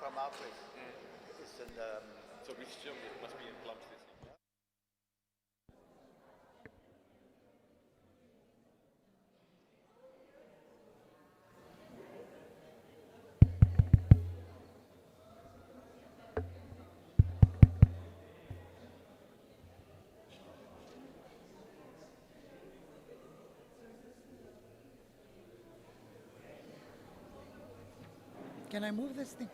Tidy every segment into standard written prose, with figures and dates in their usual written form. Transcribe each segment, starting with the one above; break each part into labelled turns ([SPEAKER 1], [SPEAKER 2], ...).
[SPEAKER 1] dramatisch. Is een,
[SPEAKER 2] So which film it must be in Plumstead?
[SPEAKER 3] Can I move this thing?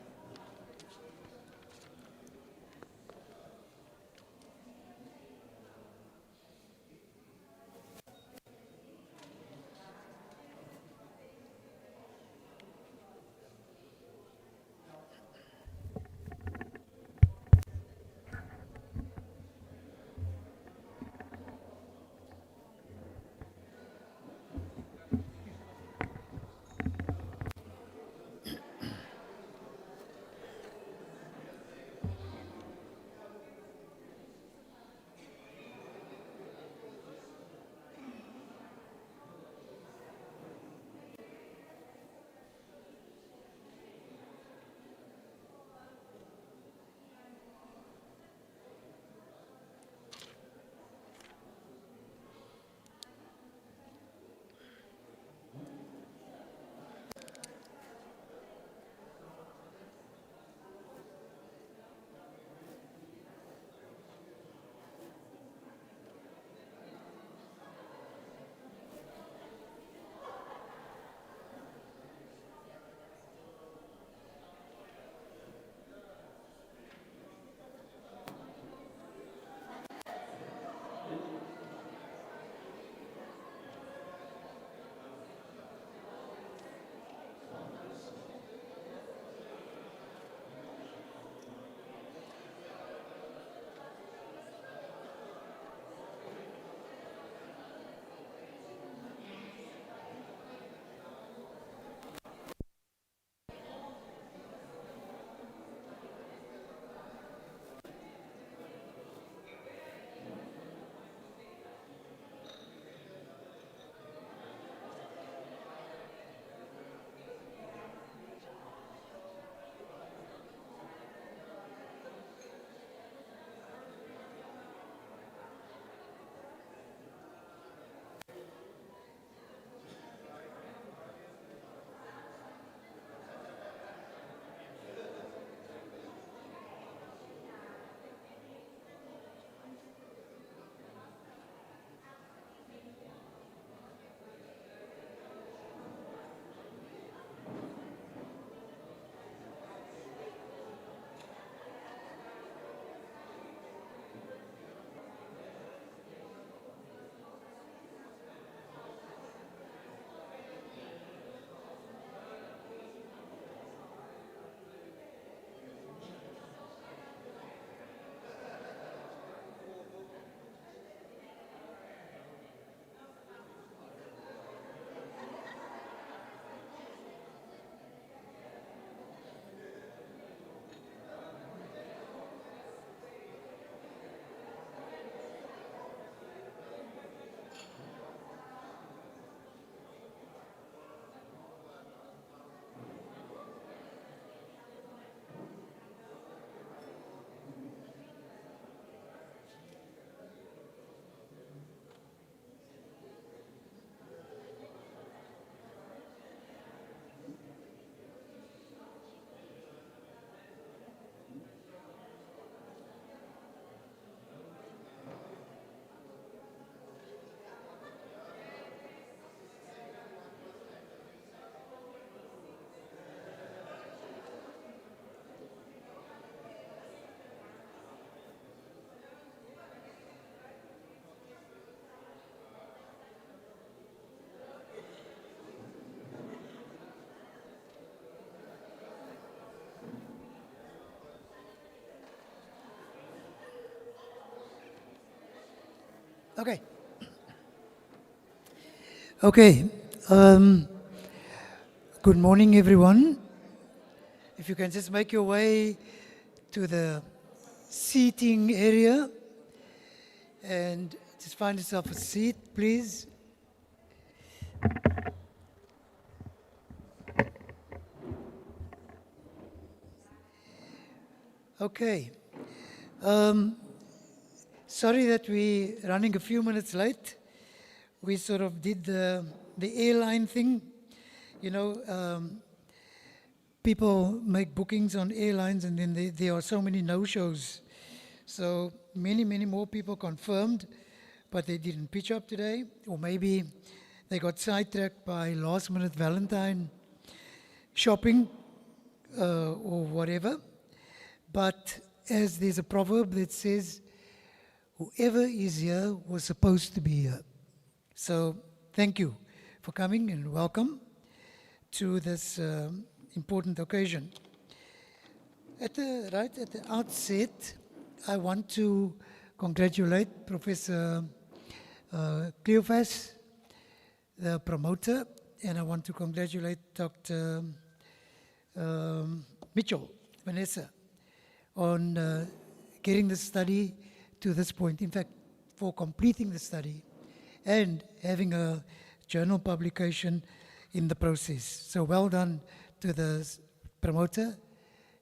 [SPEAKER 3] Okay. Okay. Good morning, everyone. If you can just make your way to the seating area and just find yourself a seat, please. Okay. Sorry that we're running a few minutes late. We sort of did the airline thing. You know, people make bookings on airlines and then there are so many no-shows. So many more people confirmed, but they didn't pitch up today. Or maybe they got sidetracked by last-minute Valentine shopping or whatever. But as there's a proverb that says, whoever is here was supposed to be here. So thank you for coming and welcome to this important occasion. At the outset, I want to congratulate Professor Cleophas, the promoter, and I want to congratulate Dr. Mitchell, Vanessa, on getting the study to this point. In fact, for completing the study and having a journal publication in the process. So well done to the promoter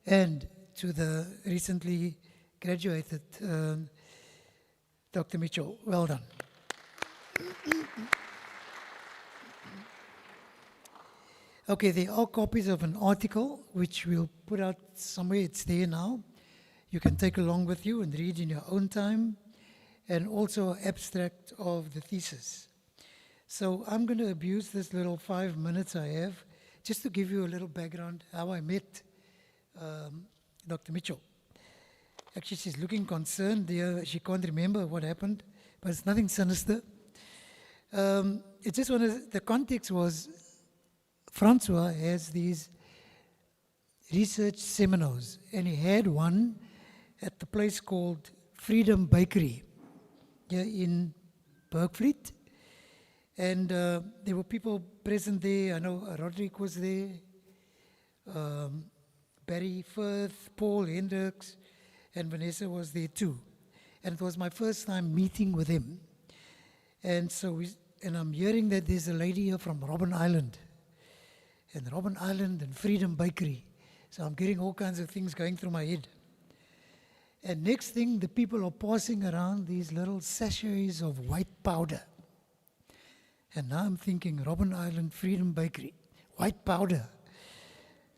[SPEAKER 3] and to the recently graduated Dr. Mitchell. Well done. Okay, there are copies of an article which we'll put out somewhere. It's there now. You can take along with you and read in your own time, and also an abstract of the thesis. So I'm going to abuse this little 5 minutes I have just to give you a little background how I met Dr. Mitchell. Actually, she's looking concerned there. She can't remember what happened, but it's nothing sinister. It just the context was Francois has these research seminars, and he had one at the place called Freedom Bakery here in Bergvliet. And there were people present there. I know Roderick was there, Barry Firth, Paul Hendricks, and Vanessa was there too. And it was my first time meeting with him. And so I'm hearing that there's a lady here from Robben Island. And Robben Island and Freedom Bakery. So I'm getting all kinds of things going through my head. And next thing, the people are passing around these little sachets of white powder. And now I'm thinking, Robben Island Freedom Bakery, white powder.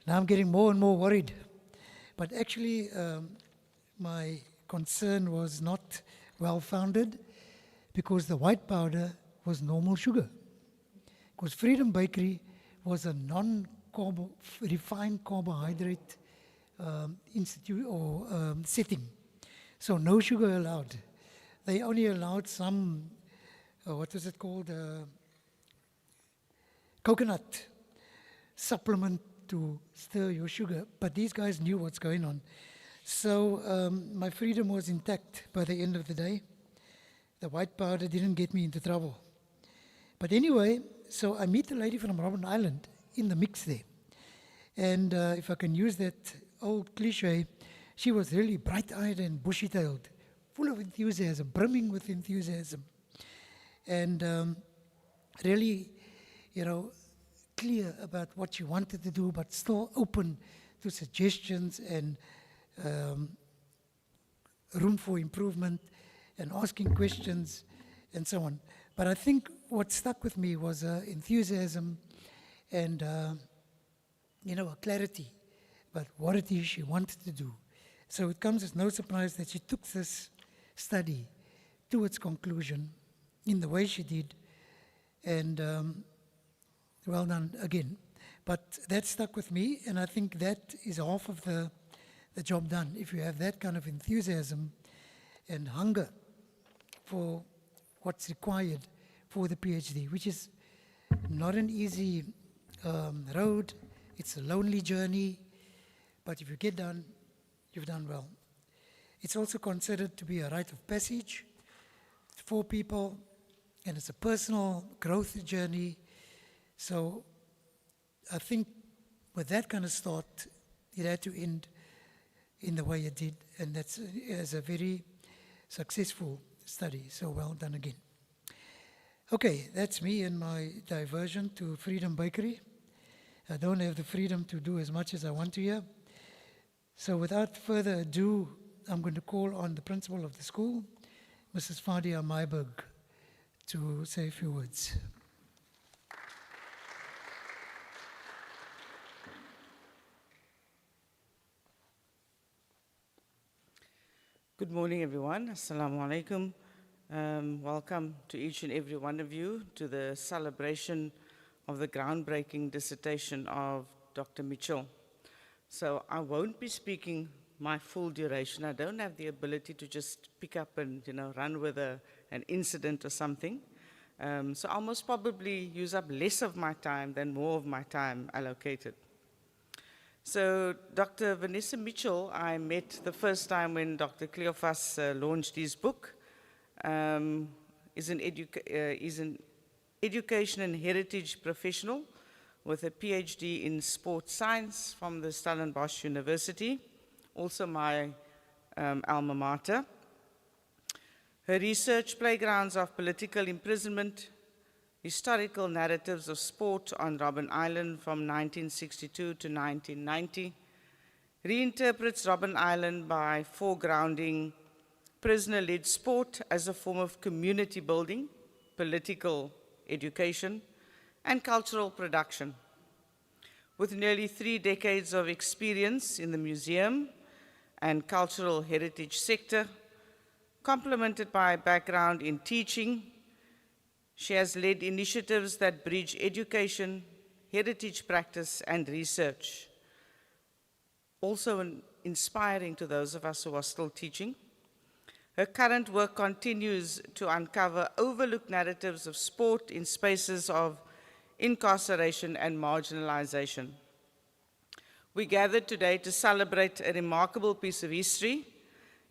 [SPEAKER 3] Now I'm getting more and more worried. But actually, my concern was not well-founded because the white powder was normal sugar. Because Freedom Bakery was a refined carbohydrate institute or setting. So no sugar allowed. They only allowed some, what was it called? Coconut supplement to stir your sugar. But these guys knew what's going on. So my freedom was intact by the end of the day. The white powder didn't get me into trouble. But anyway, so I meet a lady from Robben Island in the mix there. And if I can use that old cliche, she was really bright-eyed and bushy-tailed, full of enthusiasm, brimming with enthusiasm. And really, clear about what she wanted to do, but still open to suggestions and room for improvement and asking questions and so on. But I think what stuck with me was enthusiasm and, a clarity about what it is she wanted to do. So it comes as no surprise that she took this study to its conclusion in the way she did. And well done again. But that stuck with me, and I think that is half of the job done. If you have that kind of enthusiasm and hunger for what's required for the PhD, which is not an easy road. It's a lonely journey, but if you get done, you've done well. It's also considered to be a rite of passage for people, and it's a personal growth journey. So I think with that kind of start, it had to end in the way it did, and that's as a very successful study. So well done again. Okay, that's me and my diversion to Freedom Bakery. I don't have the freedom to do as much as I want to here. So without further ado, I'm going to call on the principal of the school, Mrs. Fadia Maiberg, to say a few words.
[SPEAKER 4] Good morning, everyone. Assalamu alaikum. Welcome to each and every one of you to the celebration of the groundbreaking dissertation of Dr. Mitchell. So I won't be speaking my full duration. I don't have the ability to just pick up and run with an incident or something. So I'll most probably use up less of my time than more of my time allocated. So Dr. Vanessa Mitchell, I met the first time when Dr. Cleophas launched his book. Is an education and heritage professional with a PhD in sports science from the Stellenbosch University, also my alma mater. Her research playgrounds of political imprisonment, historical narratives of sport on Robben Island from 1962 to 1990, reinterprets Robben Island by foregrounding prisoner-led sport as a form of community building, political education, and cultural production. With nearly 3 decades of experience in the museum and cultural heritage sector, complemented by a background in teaching, she has led initiatives that bridge education, heritage practice, and research. Also inspiring to those of us who are still teaching. Her current work continues to uncover overlooked narratives of sport in spaces of incarceration and marginalization. We gathered today to celebrate a remarkable piece of history,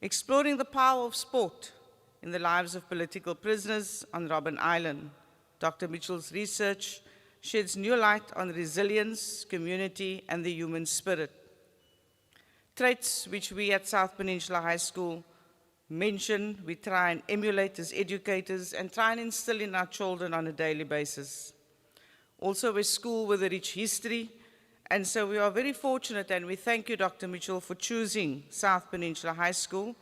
[SPEAKER 4] exploring the power of sport in the lives of political prisoners on Robben Island. Dr. Mitchell's research sheds new light on resilience, community, and the human spirit. Traits which we at South Peninsula High School mention, we try and emulate as educators and try and instill in our children on a daily basis. Also a school with a rich history, and so we are very fortunate and we thank you, Dr. Mitchell, for choosing South Peninsula High School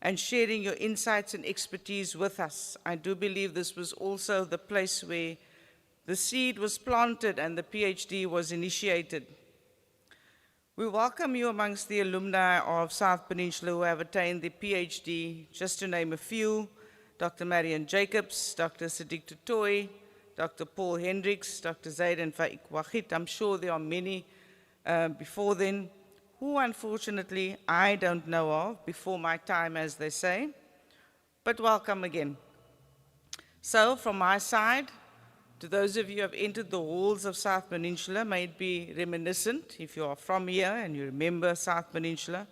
[SPEAKER 4] and sharing your insights and expertise with us. I do believe this was also the place where the seed was planted and the PhD was initiated. We welcome you amongst the alumni of South Peninsula who have attained the PhD, just to name a few: Dr. Marion Jacobs, Dr. Sadiq Tutoy, Dr. Paul Hendricks, Dr. Zaid and Faik Wahid. I'm sure there are many before then, who unfortunately I don't know of, before my time, as they say, but welcome again. So from my side, to those of you who have entered the halls of South Peninsula, may it be reminiscent, if you are from here and you remember South Peninsula,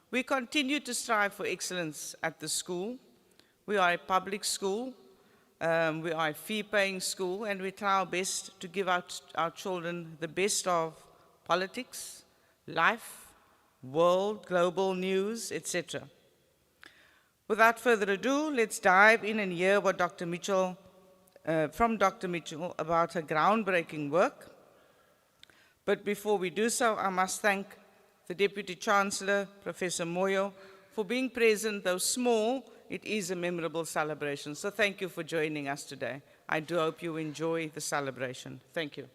[SPEAKER 4] we continue to strive for excellence at the school. We are a public school, we are a fee-paying school, and we try our best to give out our children the best of politics, life, world, global news, etc. Without further ado, let's dive in and hear what Dr. Mitchell, from Dr. Mitchell about her groundbreaking work. But before we do so, I must thank the Deputy Chancellor, Professor Moyo, for being present. Though small, it is a memorable celebration. So thank you for joining us today. I do hope you enjoy the celebration. Thank you.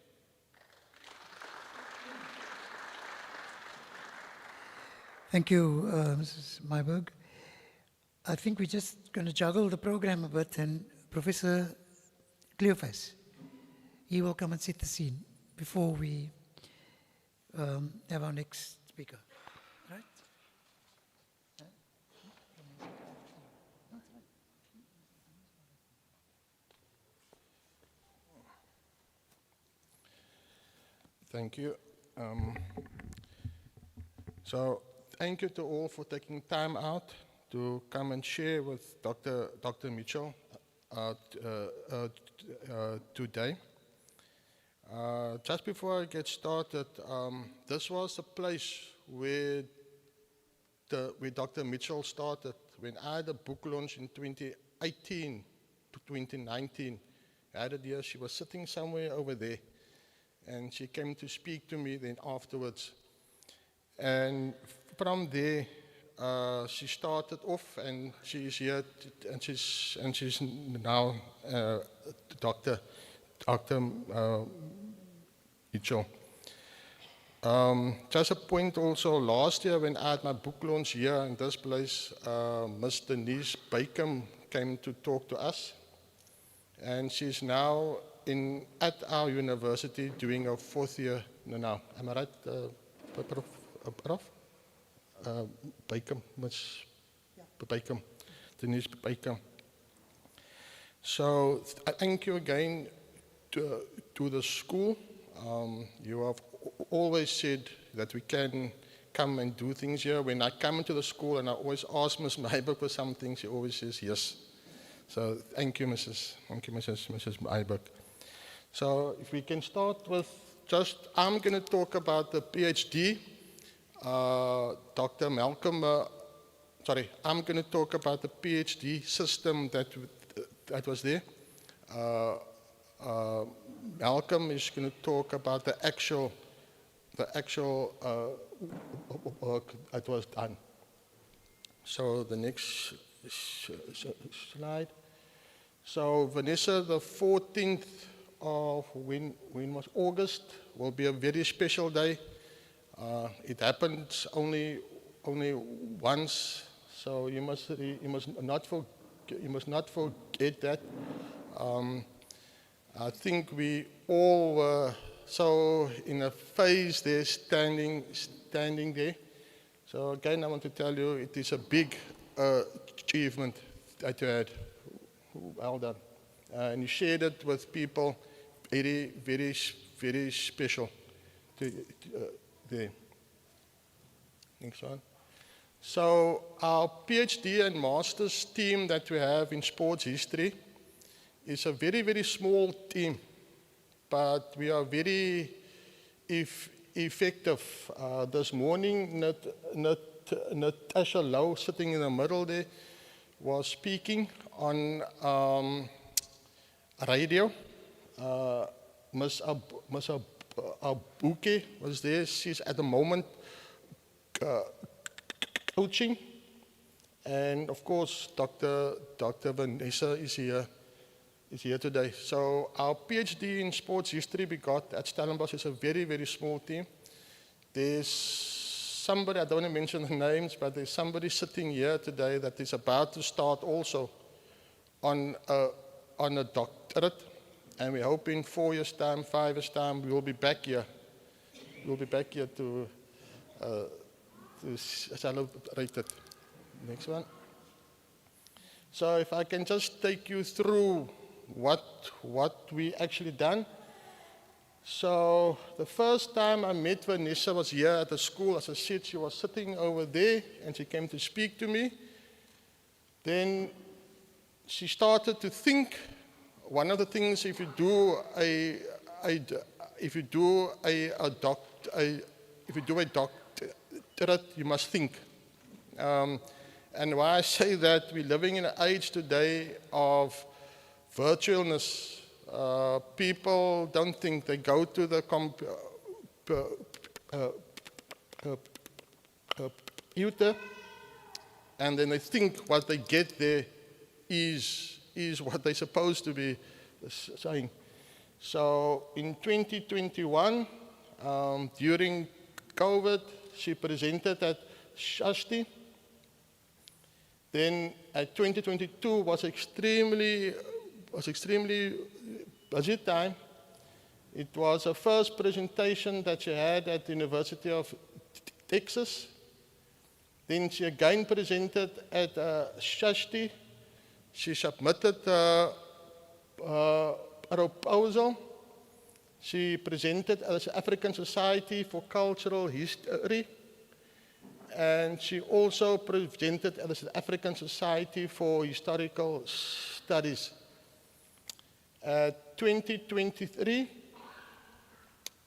[SPEAKER 3] Thank you, Mrs. Maiberg. I think we're just going to juggle the program a bit, and Professor Cleophas, he will come and set the scene before we have our next speaker. Right?
[SPEAKER 5] Thank you. So thank you to all for taking time out to come and share with Dr. Mitchell today. Just before I get started, this was a place where Dr. Mitchell started. When I had a book launch in 2018 to 2019, I had it here, she was sitting somewhere over there, and she came to speak to me then afterwards. And from there, she started off, and she is here, and she's now Dr. Mitchell. Just a point also, last year when I had my book launch here in this place, Miss Denise Bacon came to talk to us. And she's now at our university doing her 4th year now. Am I right, Prof? Bacon, Miss Bacon, Denise Bacon. So thank you again to the school. You have always said that we can come and do things here. When I come into the school and I always ask Ms. Meiberg for something, she always says yes. So thank you, Mrs. Meiberg. So if we can start with I'm going to talk about the PhD. Dr. Malcolm, I'm going to talk about the PhD system that was there. Malcolm is going to talk about the actual work that was done. So the next slide. So Vanessa, the 14th of when was August, will be a very special day. It happens only once, so you must not forget that. I think we all were so in a phase there, standing there. So again, I want to tell you, it is a big achievement that you had. Well done. And you shared it with people, very, very, very special. There. Next one. So our PhD and master's team that we have in sports history is a very, very small team, but we are very effective. This morning, Natasha Lowe, sitting in the middle there, was speaking on radio. Miss Abuke was there. She's at the moment coaching. And of course, Dr. Vanessa is here today. So our PhD in sports history we got at Stellenbosch is a very, very small team. There's somebody, I don't want to mention the names, but there's somebody sitting here today that is about to start also on a doctorate. And we hope in 4 years' time, 5 years' time, we will be back here. We'll be back here to celebrate it. Next one. So if I can just take you through what we actually done. So the first time I met Vanessa was here at the school. As I said, she was sitting over there and she came to speak to me. Then she started to think. One of the things, if you do a doctorate, you must think. And why I say that, we're living in an age today of virtualness. People don't think. They go to the computer, and then they think what they get there is what they're supposed to be saying. So in 2021, during COVID, she presented at SAST. Then at 2022 was extremely busy time. It was her first presentation that she had at the University of Texas. Then she again presented at SAST. She submitted a proposal. She presented at the African Society for Cultural History. And she also presented at the South African Society for Historical Studies. 2023,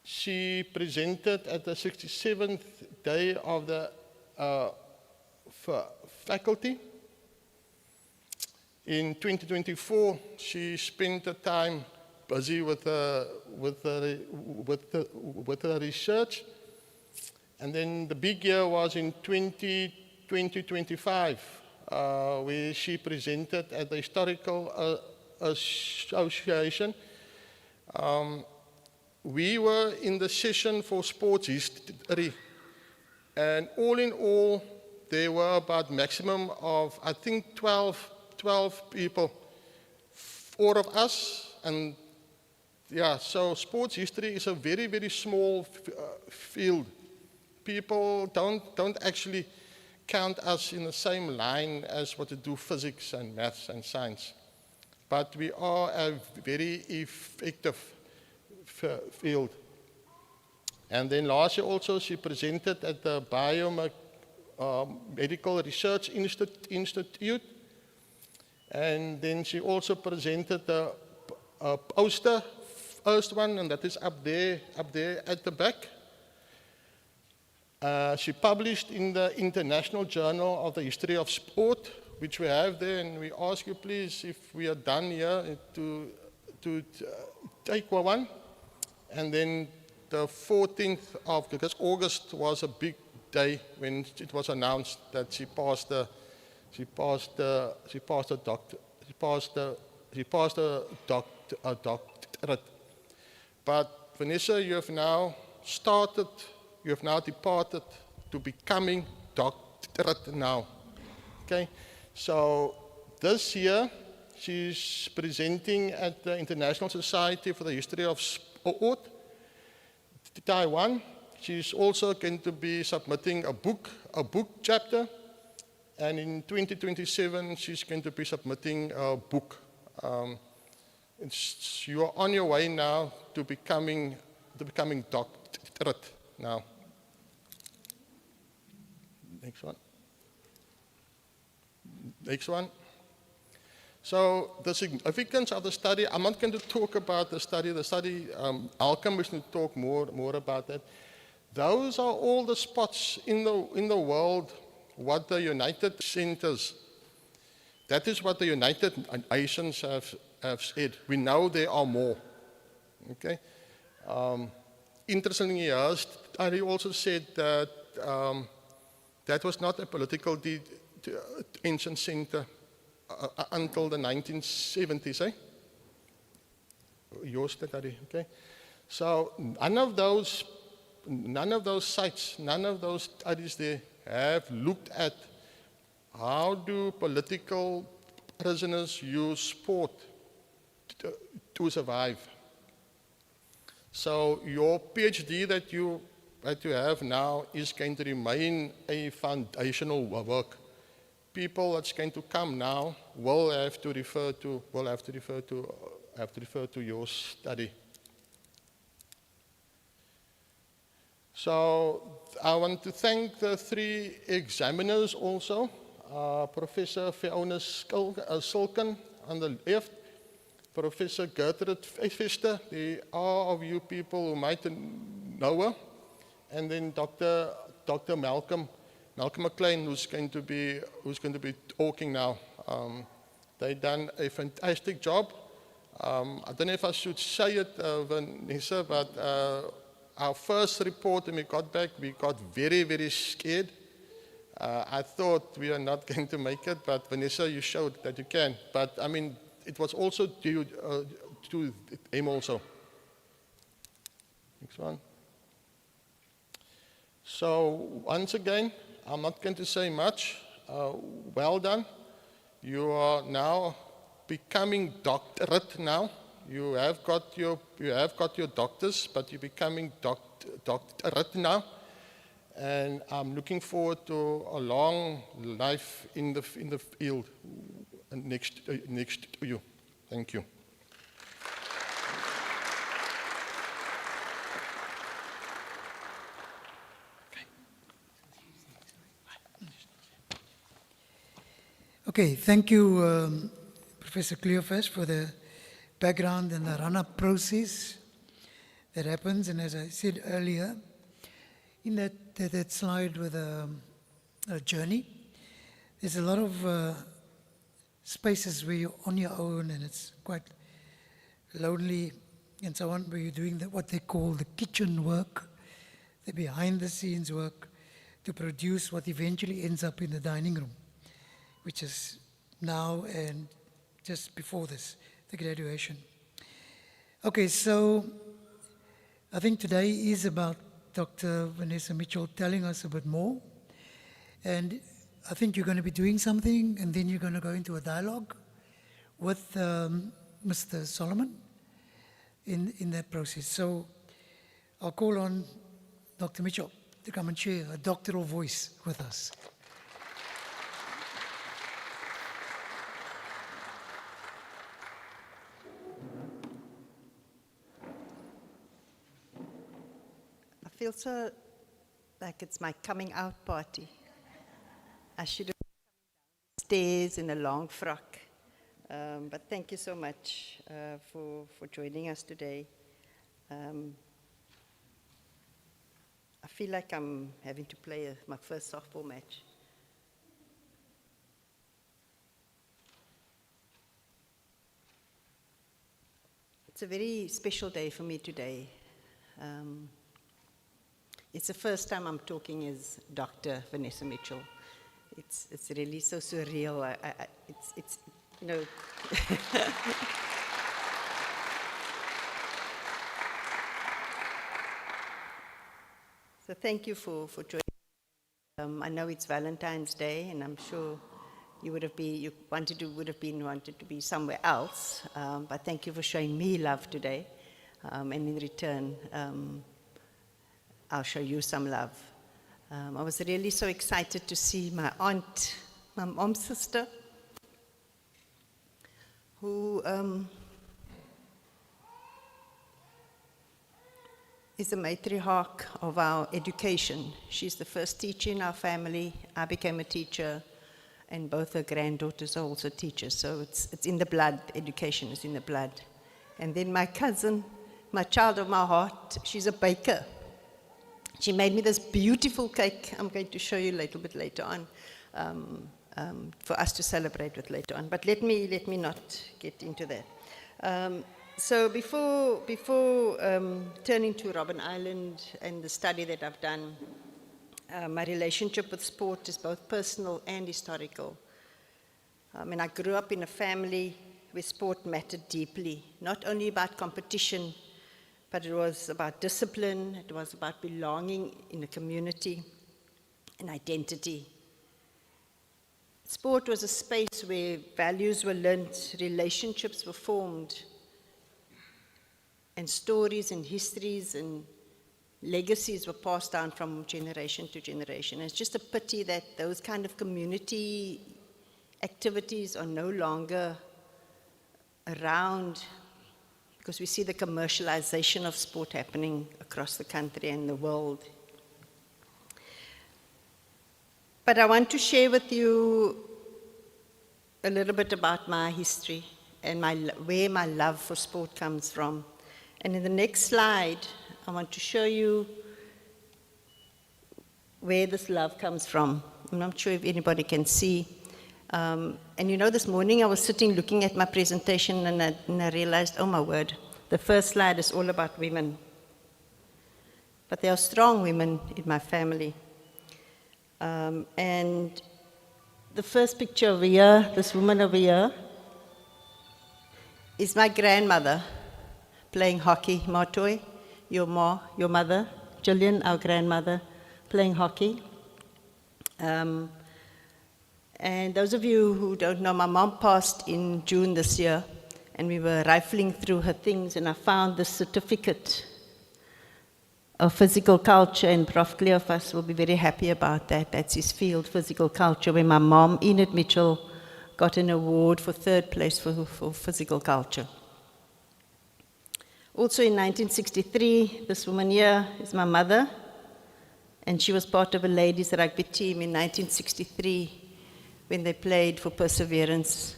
[SPEAKER 5] she presented at the 67th day of the faculty. In 2024, she spent the time busy with her research. And then the big year was in 2025, where she presented at the Historical Association. We were in the session for sports history, and all in all, there were about maximum of, I think, 12 people, 4 of us, and yeah, so sports history is a very, very small field. People don't actually count us in the same line as what to do physics and maths and science. But we are a very effective field. And then last year also she presented at the Biomedical Research Institute. And then she also presented the poster, first one, and that is up there at the back. She published in the International Journal of the History of Sport, which we have there, and we ask you please, if we are done here, to take one. And then the 14th of August was a big day when it was announced that she passed the doctorate. But Vanessa, you have now departed to becoming doctorate now. Okay, so this year she's presenting at the International Society for the History of Sport, Taiwan. She's also going to be submitting a book chapter, and in 2027 she's going to be submitting a book. You are on your way now to becoming doctorate now. Next one. So the significance of the study, I'm not going to talk about the study. Malcolm is going to talk more about that. Those are all the spots in the world, what the United Centers, that is what the United Nations have said. We know there are more. Okay. Interestingly, her study also said that that was not a political detention center until the 1970s, eh? Your study, okay? So none of those sites, none of those studies there have looked at how do political prisoners use sport to survive. So your PhD that you have now is going to remain a foundational work. People that's going to come now will have to refer to your study. So I want to thank the 3 examiners also, Professor Fiona Silken on the left, Professor Gertrude Vester, there are of you people who might know her, and then Dr. Malcolm McLean, who's going to be talking now. They've done a fantastic job. I don't know if I should say it, Vanessa, but our first report when we got back, we got very, very scared. I thought we are not going to make it, but Vanessa, you showed that you can. But I mean, it was also due to him also. Next one. So once again, I'm not going to say much. Well done. You are now becoming doctorate now. You have got your doctors, but you're becoming doctorate now. And I'm looking forward to a long life in the field next to you. Thank you.
[SPEAKER 3] Okay, thank you, Professor Cleophas, for the background and the run-up process that happens. And as I said earlier, in that slide with a journey, there's a lot of spaces where you're on your own and it's quite lonely and so on, where you're doing what they call the kitchen work. the behind the scenes work to produce what eventually ends up in the dining room, which is now and just before this, the graduation. Okay, so I think today is about Dr. Vanessa Mitchell telling us a bit more. And I think you're going to be doing something, and then you're going to go into a dialogue with Mr. Solomon in that process. So I'll call on Dr. Mitchell to come and share a doctoral voice with us.
[SPEAKER 6] I feel so like it's my coming out party. I should have come down the stairs in a long frock. But thank you so much for joining us today. I feel like I'm having to play my first softball match. It's a very special day for me today. It's the first time I'm talking as Dr. Vanessa Mitchell. It's really so surreal. It's you know. So thank you for joining. I know it's Valentine's Day, and I'm sure you would have wanted to be somewhere else. But thank you for showing me love today, and in return, I'll show you some love. I was really so excited to see my aunt, my mom's sister, who is the matriarch of our education. She's the first teacher in our family. I became a teacher, and both her granddaughters are also teachers. So it's in the blood. Education is in the blood. And then my cousin, my child of my heart, she's a baker. She made me this beautiful cake I'm going to show you a little bit later on, for us to celebrate with later on. But let me not get into that. So before turning to Robben Island and the study that I've done, my relationship with sport is both personal and historical. I grew up in a family where sport mattered deeply, not only about competition, but it was about discipline, it was about belonging in a community and identity. Sport was a space where values were learnt, relationships were formed, and stories and histories and legacies were passed down from generation to generation. And it's just a pity that those kind of community activities are no longer around, because we see the commercialization of sport happening across the country and the world. But I want to share with you a little bit about my history and where my love for sport comes from. And in the next slide, I want to show you where this love comes from. I'm not sure if anybody can see. And this morning I was sitting looking at my presentation, and I realized, oh my word, the first slide is all about women. But there are strong women in my family. And the first picture over here, this woman over here, is my grandmother playing hockey. Martoy, your mother, Gillian, our grandmother, playing hockey. And those of you who don't know, my mom passed in June this year, and we were rifling through her things, and I found this certificate of physical culture, and Prof. Cleophas will be very happy about that. That's his field, physical culture, where my mom, Enid Mitchell, got an award for 3rd place for physical culture. Also in 1963, this woman here is my mother, and she was part of a ladies' rugby team in 1963 when they played for Perseverance,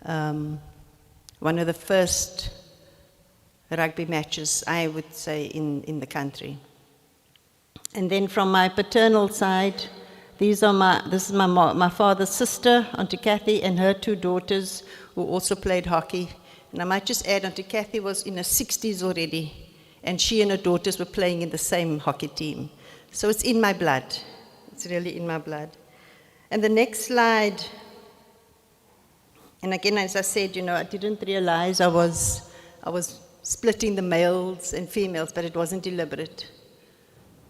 [SPEAKER 6] one of the first rugby matches, I would say, in the country. And then from my paternal side, this is my father's sister, Auntie Kathy, and her 2 daughters, who also played hockey. And I might just add, Auntie Kathy was in her 60s already, And she and her daughters were playing in the same hockey team. So it's in my blood. It's really in my blood. And the next slide, and again, as I said, I didn't realize I was splitting the males and females, but it wasn't deliberate.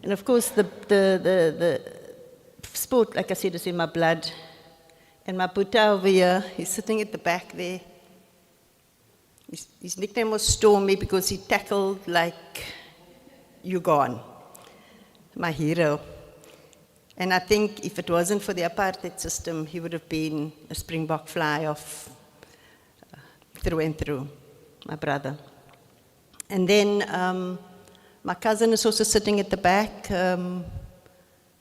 [SPEAKER 6] And of course, the sport, like I said, is in my blood. And my Buddha over here, he's sitting at the back there. His nickname was Stormy because he tackled like you gone. My hero. And I think if it wasn't for the apartheid system, he would have been a Springbok fly-off through and through, my brother. And then my cousin is also sitting at the back,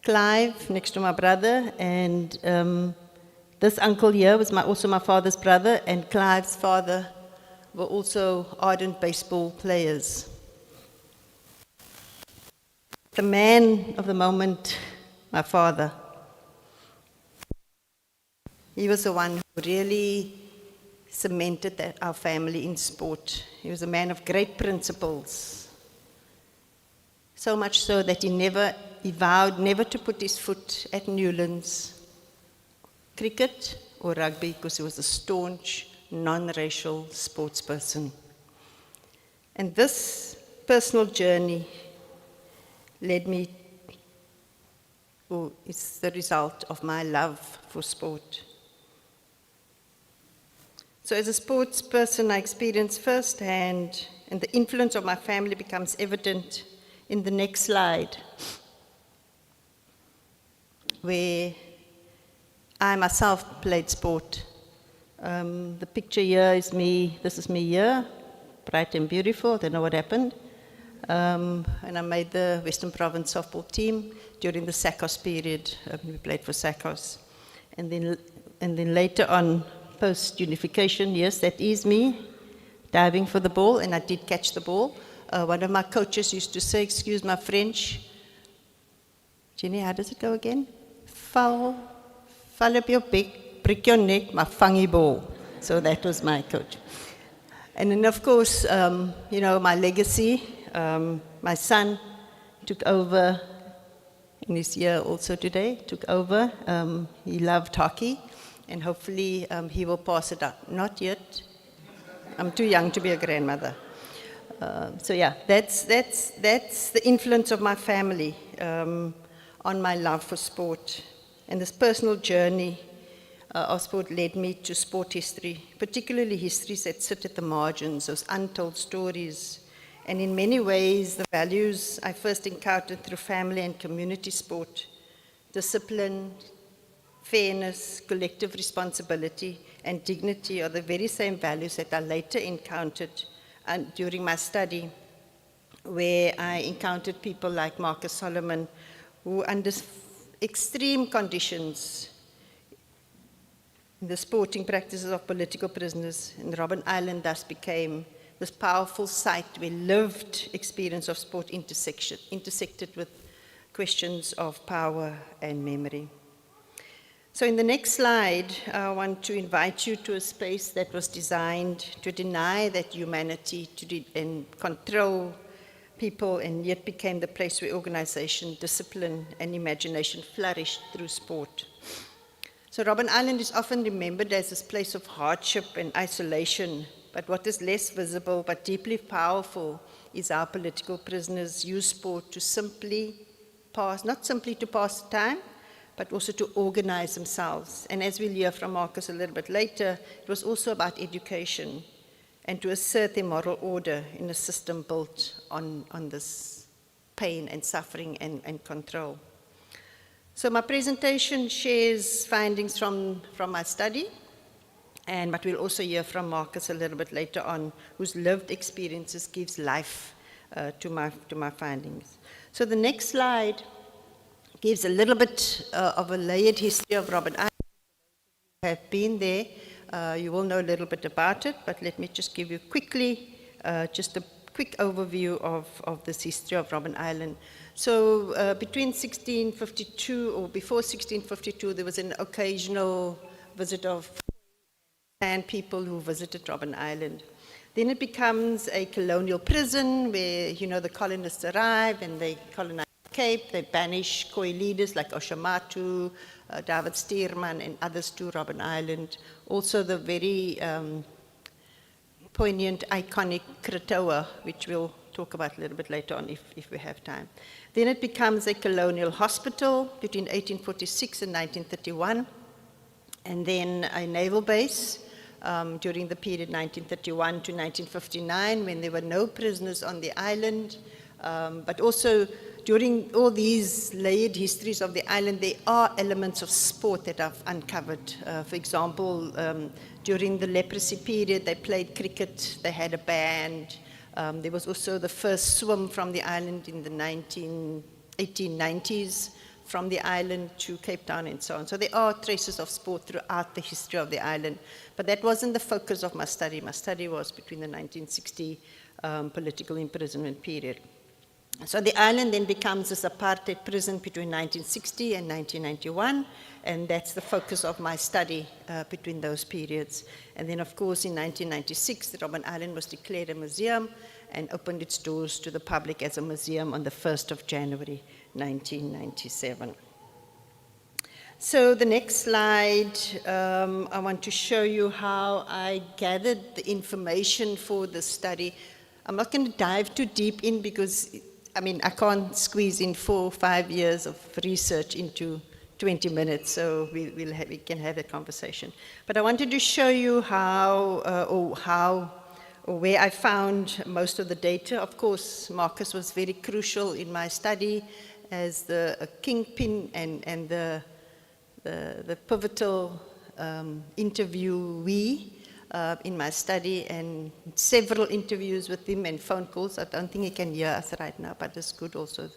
[SPEAKER 6] Clive, next to my brother. And this uncle here was also my father's brother, and Clive's father were also ardent baseball players. The man of the moment, my father. He was the one who really cemented our family in sport. He was a man of great principles. So much so that he vowed never to put his foot at Newlands cricket or rugby because he was a staunch, non-racial sports person. And this personal journey led me, or it's the result of my love for sport. So as a sports person, I experienced firsthand, and the influence of my family becomes evident in the next slide, where I myself played sport. The picture here is me, this is me here, bright and beautiful, don't know what happened. And I made the Western Province softball team during the SACOS period. We played for SACOS. And then later on, post-unification, yes, that is me, diving for the ball, and I did catch the ball. One of my coaches used to say, excuse my French, Jenny, how does it go again? Fall up your back, break your neck, maar vang die ball. So that was my coach. And then, of course, my legacy, my son took over, and he's here also today, took over. He loved hockey, and hopefully he will pass it on. Not yet. I'm too young to be a grandmother. So yeah, that's the influence of my family on my love for sport. And this personal journey of sport led me to sport history, particularly histories that sit at the margins, those untold stories. And in many ways, the values I first encountered through family and community sport, discipline, fairness, collective responsibility, and dignity are the very same values that I later encountered during my study, where I encountered people like Marcus Solomon, who under extreme conditions, the sporting practices of political prisoners in Robben Island thus became this powerful site where lived experience of sport intersected with questions of power and memory. So in the next slide, I want to invite you to a space that was designed to deny that humanity and control people, and yet became the place where organization, discipline, and imagination flourished through sport. So Robben Island is often remembered as this place of hardship and isolation, but what is less visible but deeply powerful is our political prisoners use sport to not simply to pass the time, but also to organize themselves. And as we'll hear from Marcus a little bit later, it was also about education and to assert their moral order in a system built on this pain and suffering and control. So my presentation shares findings from my study, but we'll also hear from Marcus a little bit later on, whose lived experiences gives life to my findings. So the next slide gives a little bit of a layered history of Robben Island. If you have been there, you will know a little bit about it, but let me just give you quickly just a quick overview of this history of Robben Island. So between 1652 or before 1652, there was an occasional visit of sand people who visited Robben Island. Then it becomes a colonial prison where, you know, the colonists arrive and they colonize the Cape. They banish Khoi leaders like Oshamatu, David Steerman, and others to Robben Island. Also the very poignant, iconic Kratoa, which we'll talk about a little bit later on if we have time. Then it becomes a colonial hospital between 1846 and 1931, and then a naval base during the period 1931 to 1959, when there were no prisoners on the island, but also during all these layered histories of the island, there are elements of sport that I've uncovered. For example, during the leprosy period, they played cricket, they had a band. There was also the first swim from the island in the 1890s, from the island to Cape Town and so on. So there are traces of sport throughout the history of the island, but that wasn't the focus of my study. My study was between the 1960 political imprisonment period. So the island then becomes this apartheid prison between 1960 and 1991, and that's the focus of my study between those periods. And then, of course, in 1996, the Robben Island was declared a museum and opened its doors to the public as a museum on the 1st of January, 1997. So the next slide, I want to show you how I gathered the information for the study. I'm not going to dive too deep in because, I mean, I can't squeeze in 4 or 5 years of research into 20 minutes, so we can have that conversation. But I wanted to show you where I found most of the data. Of course, Marcus was very crucial in my study as the kingpin and the pivotal interviewee in my study, and several interviews with him and phone calls. I don't think he can hear us right now, but it's good also.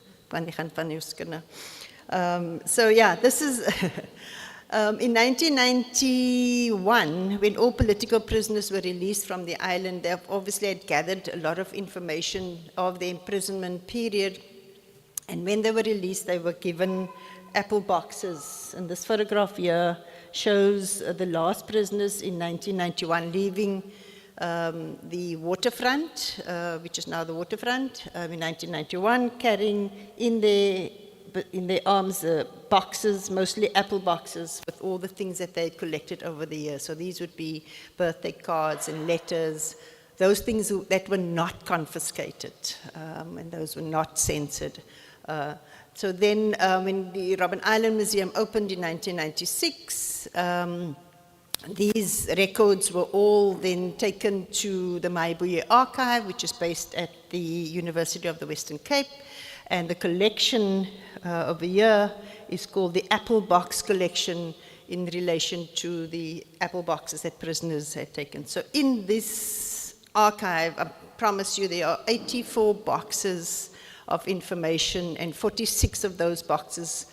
[SPEAKER 6] So yeah, this is in 1991, when all political prisoners were released from the island, they obviously had gathered a lot of information of the imprisonment period. And when they were released, they were given apple boxes. And this photograph here shows the last prisoners in 1991 leaving the waterfront, which is now the waterfront, in 1991, carrying in their arms boxes, mostly apple boxes, with all the things that they had collected over the years. So these would be birthday cards and letters, those things that were not confiscated, and those were not censored. So then when the Robben Island Museum opened in 1996, these records were all then taken to the Maibuye Archive, which is based at the University of the Western Cape. And the collection over here is called the Apple Box Collection, in relation to the apple boxes that prisoners had taken. So in this archive, I promise you, there are 84 boxes of information, and 46 of those boxes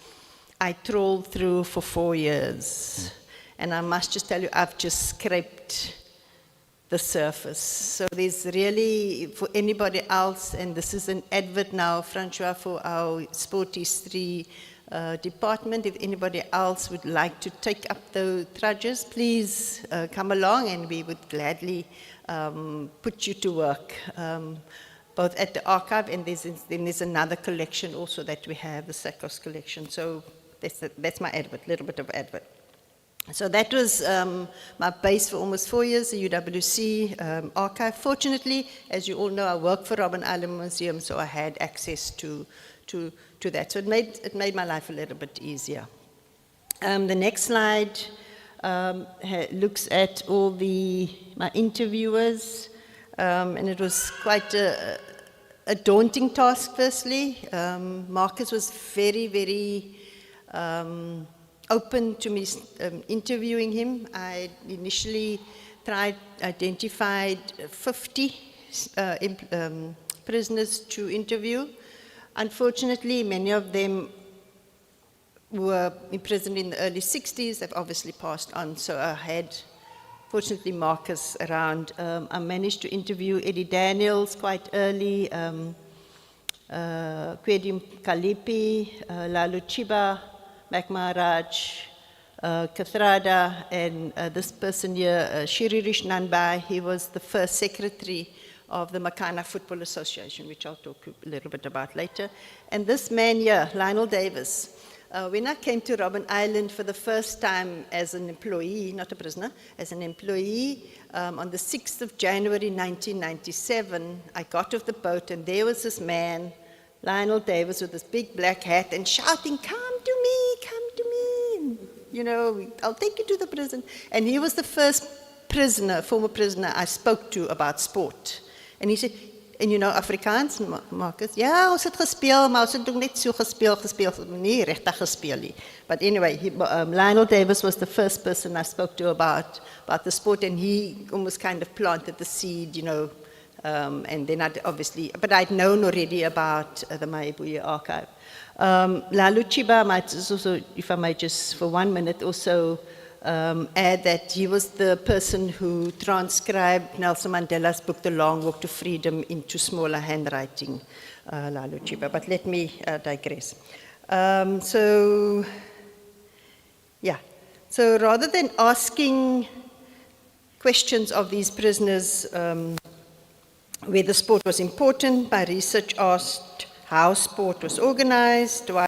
[SPEAKER 6] I trawled through for 4 years. And I must just tell you, I've just scraped the surface. So there's really, for anybody else, and this is an advert now, Francois, for our sport history department. If anybody else would like to take up the trudges, please come along, and we would gladly put you to work. Both at the archive, and then there's another collection also that we have, the SACOS collection. So that's my advert, little bit of advert. So that was my base for almost 4 years, the UWC archive. Fortunately, as you all know, I work for Robben Island Museum, so I had access to that. So it made my life a little bit easier. The next slide looks at all my interviewers. And it was quite a daunting task, firstly. Marcus was very, very open to me interviewing him. I initially identified 50 prisoners to interview. Unfortunately, many of them were imprisoned in the early 60s. They've obviously passed on, so I had, fortunately, Marcus around. I managed to interview Eddie Daniels quite early, Kwedim Kalipi, Lalu Chiba, Mac Maharaj, Kathrada, and this person here, Shirirish Nanbai, he was the first secretary of the Makana Football Association, which I'll talk a little bit about later. And this man here, Lionel Davis, when I came to Robben Island for the first time as an employee, not a prisoner, as an employee, on the 6th of January 1997, I got off the boat and there was this man, Lionel Davis, with this big black hat and shouting, come to me, and, you know, I'll take you to the prison. And he was the first prisoner, former prisoner I spoke to about sport. And he said, en you know Afrikaans, Marcus? Ja, ons het gespeel, maar ons het ook net so gespeel, nie regtig gespeel nie. But anyway, Lionel Davis was the first person I spoke to about the sport, and he almost kind of planted the seed, you know, and then but I'd known already about the Maebuye archive. Lalu Chiba might also, if I might just for 1 minute also, add that he was the person who transcribed Nelson Mandela's book, The Long Walk to Freedom, into smaller handwriting, Lalu Chiba. But let me digress. So rather than asking questions of these prisoners whether sport was important, my research asked how sport was organized, why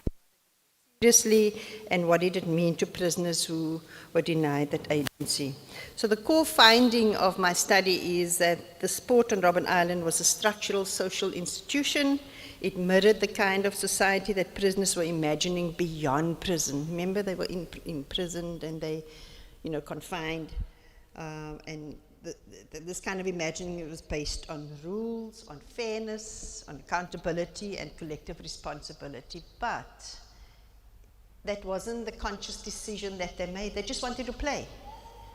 [SPEAKER 6] seriously, and what did it mean to prisoners who were denied that agency. So the core finding of my study is that the sport on Robben Island was a structural social institution. It mirrored the kind of society that prisoners were imagining beyond prison. Remember, they were imprisoned and they, you know, confined. And this kind of imagining was based on rules, on fairness, on accountability, and collective responsibility. But that wasn't the conscious decision that they made. They just wanted to play.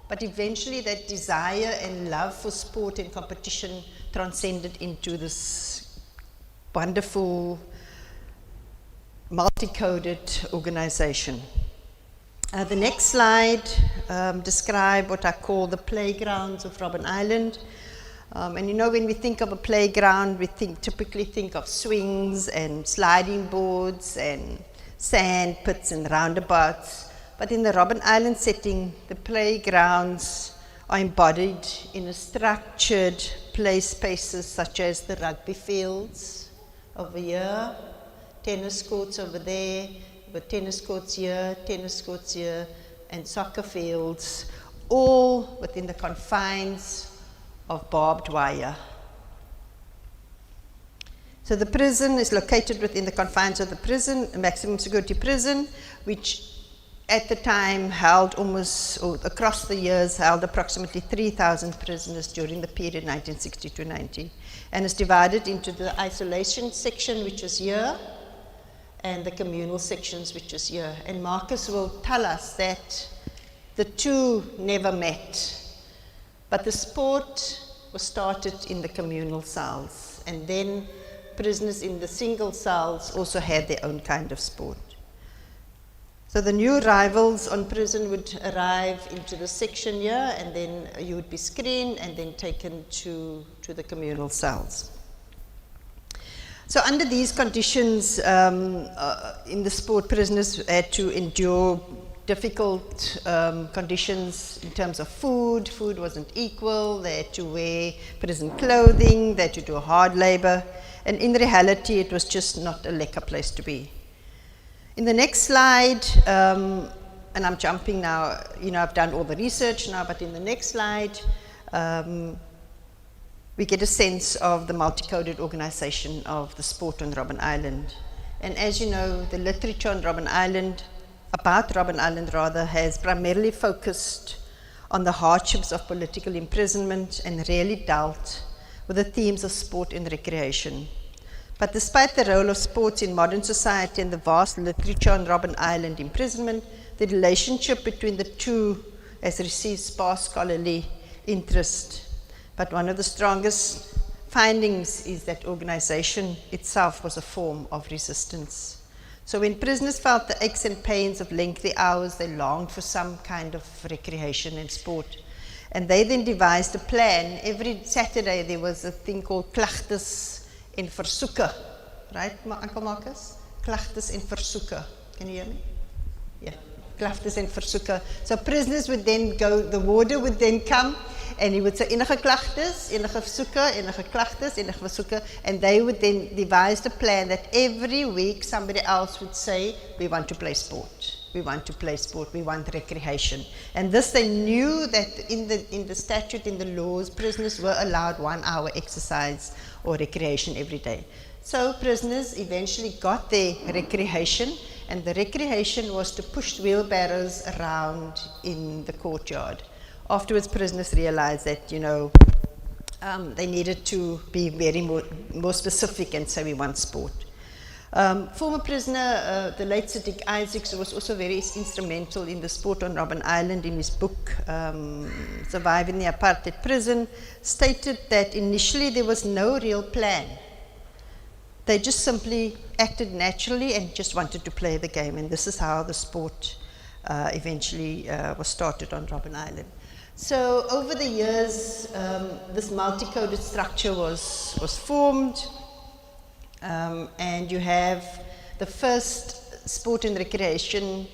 [SPEAKER 6] But eventually that desire and love for sport and competition transcended into this wonderful, multi-coded organization. The next slide describe what I call the playgrounds of Robben Island. And you know, when we think of a playground, we typically think of swings and sliding boards and sand pits and roundabouts. But in the Robben Island setting, the playgrounds are embodied in a structured play spaces such as the rugby fields over here, tennis courts over there, but tennis courts here, and soccer fields, all within the confines of barbed wire. So the prison is located within the confines of the prison, a maximum security prison, which at the time held across the years, held approximately 3,000 prisoners during the period 1960 to 90, and is divided into the isolation section, which is here, and the communal sections, which is here. And Marcus will tell us that the two never met, but the sport was started in the communal cells, and then prisoners in the single cells also had their own kind of sport. So the new arrivals on prison would arrive into the section here, and then you would be screened and then taken to the communal cells. So under these conditions, in the sport, prisoners had to endure difficult conditions in terms of food. Food wasn't equal. They had to wear prison clothing. They had to do hard labor. And in reality, it was just not a lekker place to be. In the next slide, and I'm jumping now, you know, I've done all the research now, but in the next slide, we get a sense of the multi-coded organization of the sport on Robben Island. And as you know, the literature on Robben Island, about Robben Island rather, has primarily focused on the hardships of political imprisonment and rarely dealt with the themes of sport and recreation. But despite the role of sports in modern society and the vast literature on Robben Island imprisonment, the relationship between the two has received sparse scholarly interest. But one of the strongest findings is that organization itself was a form of resistance. So when prisoners felt the aches and pains of lengthy hours, they longed for some kind of recreation and sport. And they then devised a plan. Every Saturday there was a thing called klagtes en versoeke. Right, Uncle Marcus? Klagtes en versoeke. Can you hear me? Yeah. klagtes en versoeke. So prisoners would then go, the warder would then come and he would say enige klagtes, enige versoeke, enige klagtes, enige versoeke, and they would then devise a plan that every week somebody else would say, we want to play sport. We want to play sport, we want recreation. And this they knew that in the statute, in the laws, prisoners were allowed 1 hour exercise or recreation every day. So prisoners eventually got their recreation, and the recreation was to push wheelbarrows around in the courtyard. Afterwards, prisoners realized that, you know, they needed to be very more specific and say we want sport. Former prisoner, the late Sir Dick Isaacs, was also very instrumental in the sport on Robben Island. In his book, Surviving the Apartheid Prison, stated that initially there was no real plan. They just simply acted naturally and just wanted to play the game, and this is how the sport eventually was started on Robben Island. So over the years, this multi-coded structure was formed, and you have the first Sport and Recreation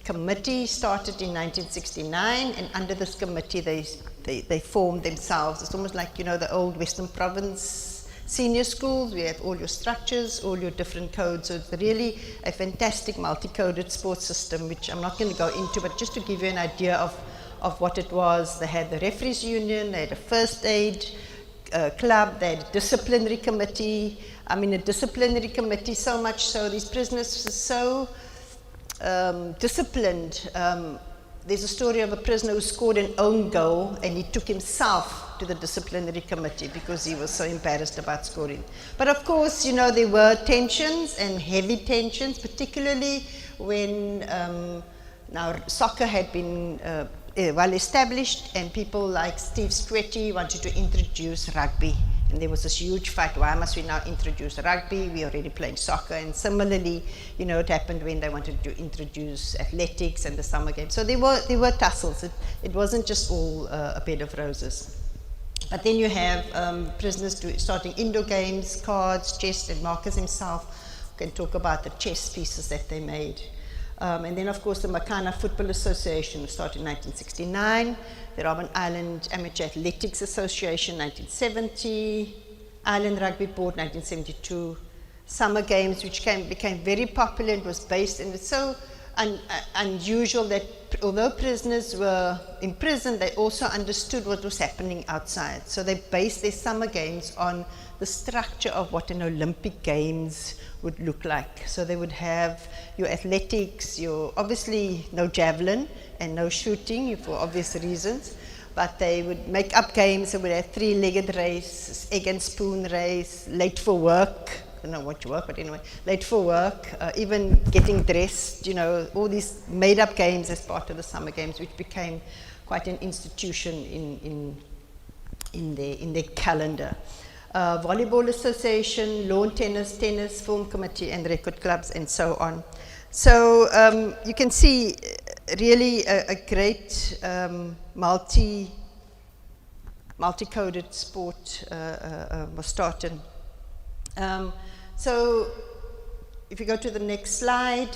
[SPEAKER 6] Committee started in 1969, and under this committee they formed themselves. It's almost like, you know, the old Western Province senior schools. We have all your structures, all your different codes. So it's really a fantastic multi-coded sports system, which I'm not going to go into, but just to give you an idea of what it was. They had the referees union, they had a first aid club, they had a disciplinary committee. I mean, a disciplinary committee, so much so these prisoners were so disciplined. There's a story of a prisoner who scored an own goal, and he took himself to the disciplinary committee because he was so embarrassed about scoring. But of course, you know, there were tensions and heavy tensions, particularly when now soccer had been well established, and people like Steve Scretty wanted to introduce rugby. And there was this huge fight, why must we now introduce rugby? We already played soccer. And similarly, you know, it happened when they wanted to introduce athletics and the summer games. So there were tussles. It wasn't just all a bed of roses. But then you have prisoners starting indoor games, cards, chess, and Marcus himself can talk about the chess pieces that they made. And then, of course, the Makana Football Association started in 1969, the Robben Island Amateur Athletics Association, 1970, Island Rugby Board, 1972, Summer Games, which became very popular and was based, and it's so unusual that although prisoners were in prison, they also understood what was happening outside. So they based their summer games on the structure of what an Olympic Games would look like. So they would have your athletics, your obviously no javelin and no shooting for obvious reasons, but they would make up games. They would have three-legged race, egg and spoon race, late for work. I don't know what you work, but anyway, late for work, even getting dressed, you know, all these made-up games as part of the summer games, which became quite an institution in their calendar. Volleyball Association, lawn tennis, tennis, film committee, and record clubs, and so on. So you can see really a great multi-coded sport was started. So if you go to the next slide,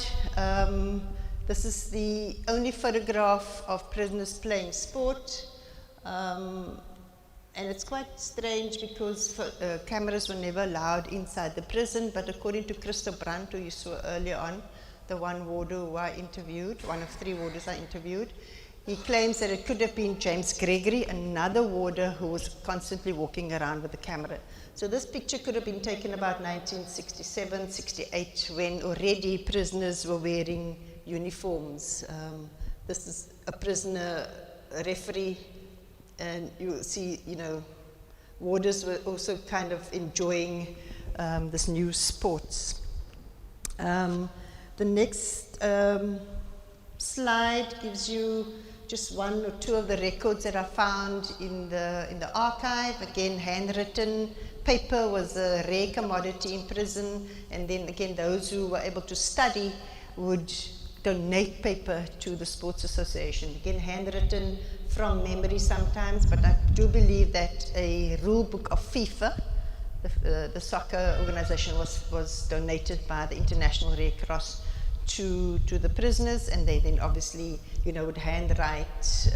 [SPEAKER 6] this is the only photograph of prisoners playing sport. And it's quite strange because cameras were never allowed inside the prison, but according to Christo Brandt, who you saw earlier on, the one warder who I interviewed, one of 3 warders I interviewed, he claims that it could have been James Gregory, another warder who was constantly walking around with the camera. So this picture could have been taken about 1967, 68, when already prisoners were wearing uniforms. This is a prisoner referee, and you see, you know, warders were also kind of enjoying this new sports. The next slide gives you just 1 or 2 of the records that are found in the archive. Again, handwritten paper was a rare commodity in prison, and then again, those who were able to study would donate paper to the Sports Association. Again, handwritten from memory sometimes, but I do believe that a rule book of FIFA, the soccer organization, was donated by the International Red Cross to the prisoners, and they then obviously, would handwrite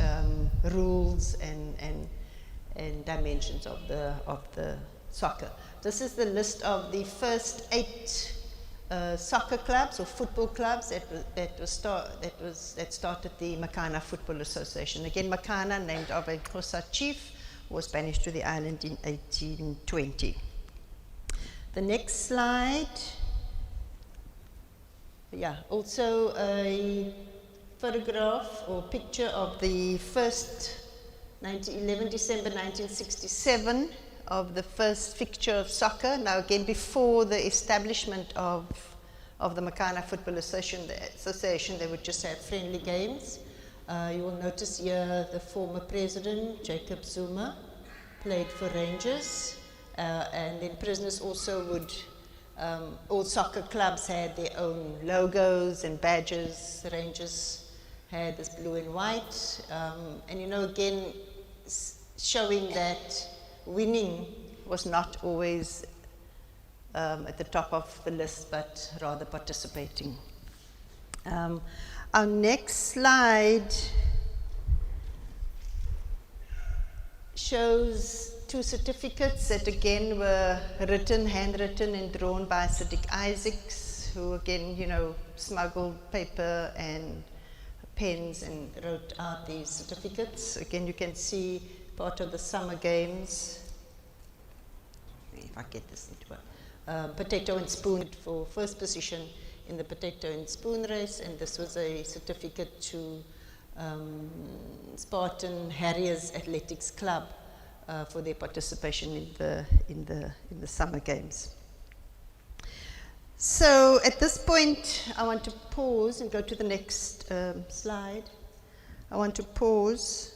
[SPEAKER 6] rules and dimensions of the soccer. This is the list of the first 8 soccer clubs or football clubs that started the Makana Football Association. Again, Makana, named of a Xhosa chief, was banished to the island in 1820. The next slide. Yeah, also a photograph or picture of the first 11 December 1967 of the first fixture of soccer. Now again, before the establishment of the Makana Football Association, they would just have friendly games. You will notice here the former president, Jacob Zuma, played for Rangers. And then prisoners also would, all soccer clubs had their own logos and badges. The Rangers had this blue and white. And again, showing that winning was not always at the top of the list, but rather participating. Our next slide shows 2 certificates that again were handwritten and drawn by Sadiq Isaacs, who again, smuggled paper and pens and wrote out these certificates. Again, you can see part of the summer games. If I get this into potato and spoon for first position in the potato and spoon race, and this was a certificate to Spartan Harriers Athletics Club for their participation in the summer games. So at this point, I want to pause and go to the next slide. I want to pause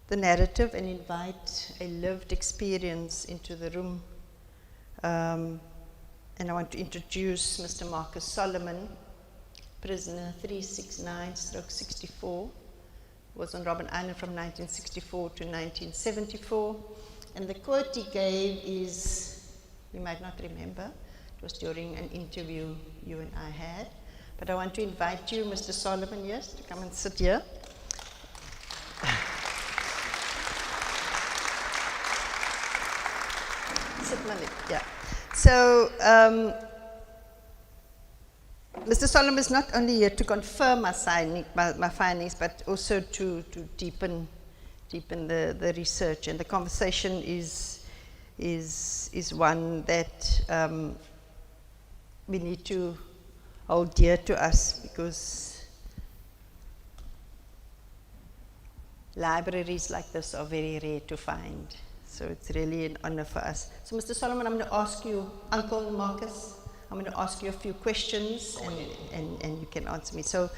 [SPEAKER 6] the narrative and invite a lived experience into the room. And I want to introduce Mr. Marcus Solomon, prisoner 369/64, was on Robben Island from 1964 to 1974. And the quote he gave is, you might not remember, it was during an interview you and I had. But I want to invite you, Mr. Solomon, yes, to come and sit here. Sit, Malik, yeah. So, Mr. Solomon is not only here to confirm my findings, but also to deepen the research. And the conversation is one that we need to hold dear to us, because libraries like this are very rare to find. So it's really an honor for us. So Mr. Solomon, I'm going to ask you, Uncle Marcus, I'm going to ask you a few questions and you can answer me. So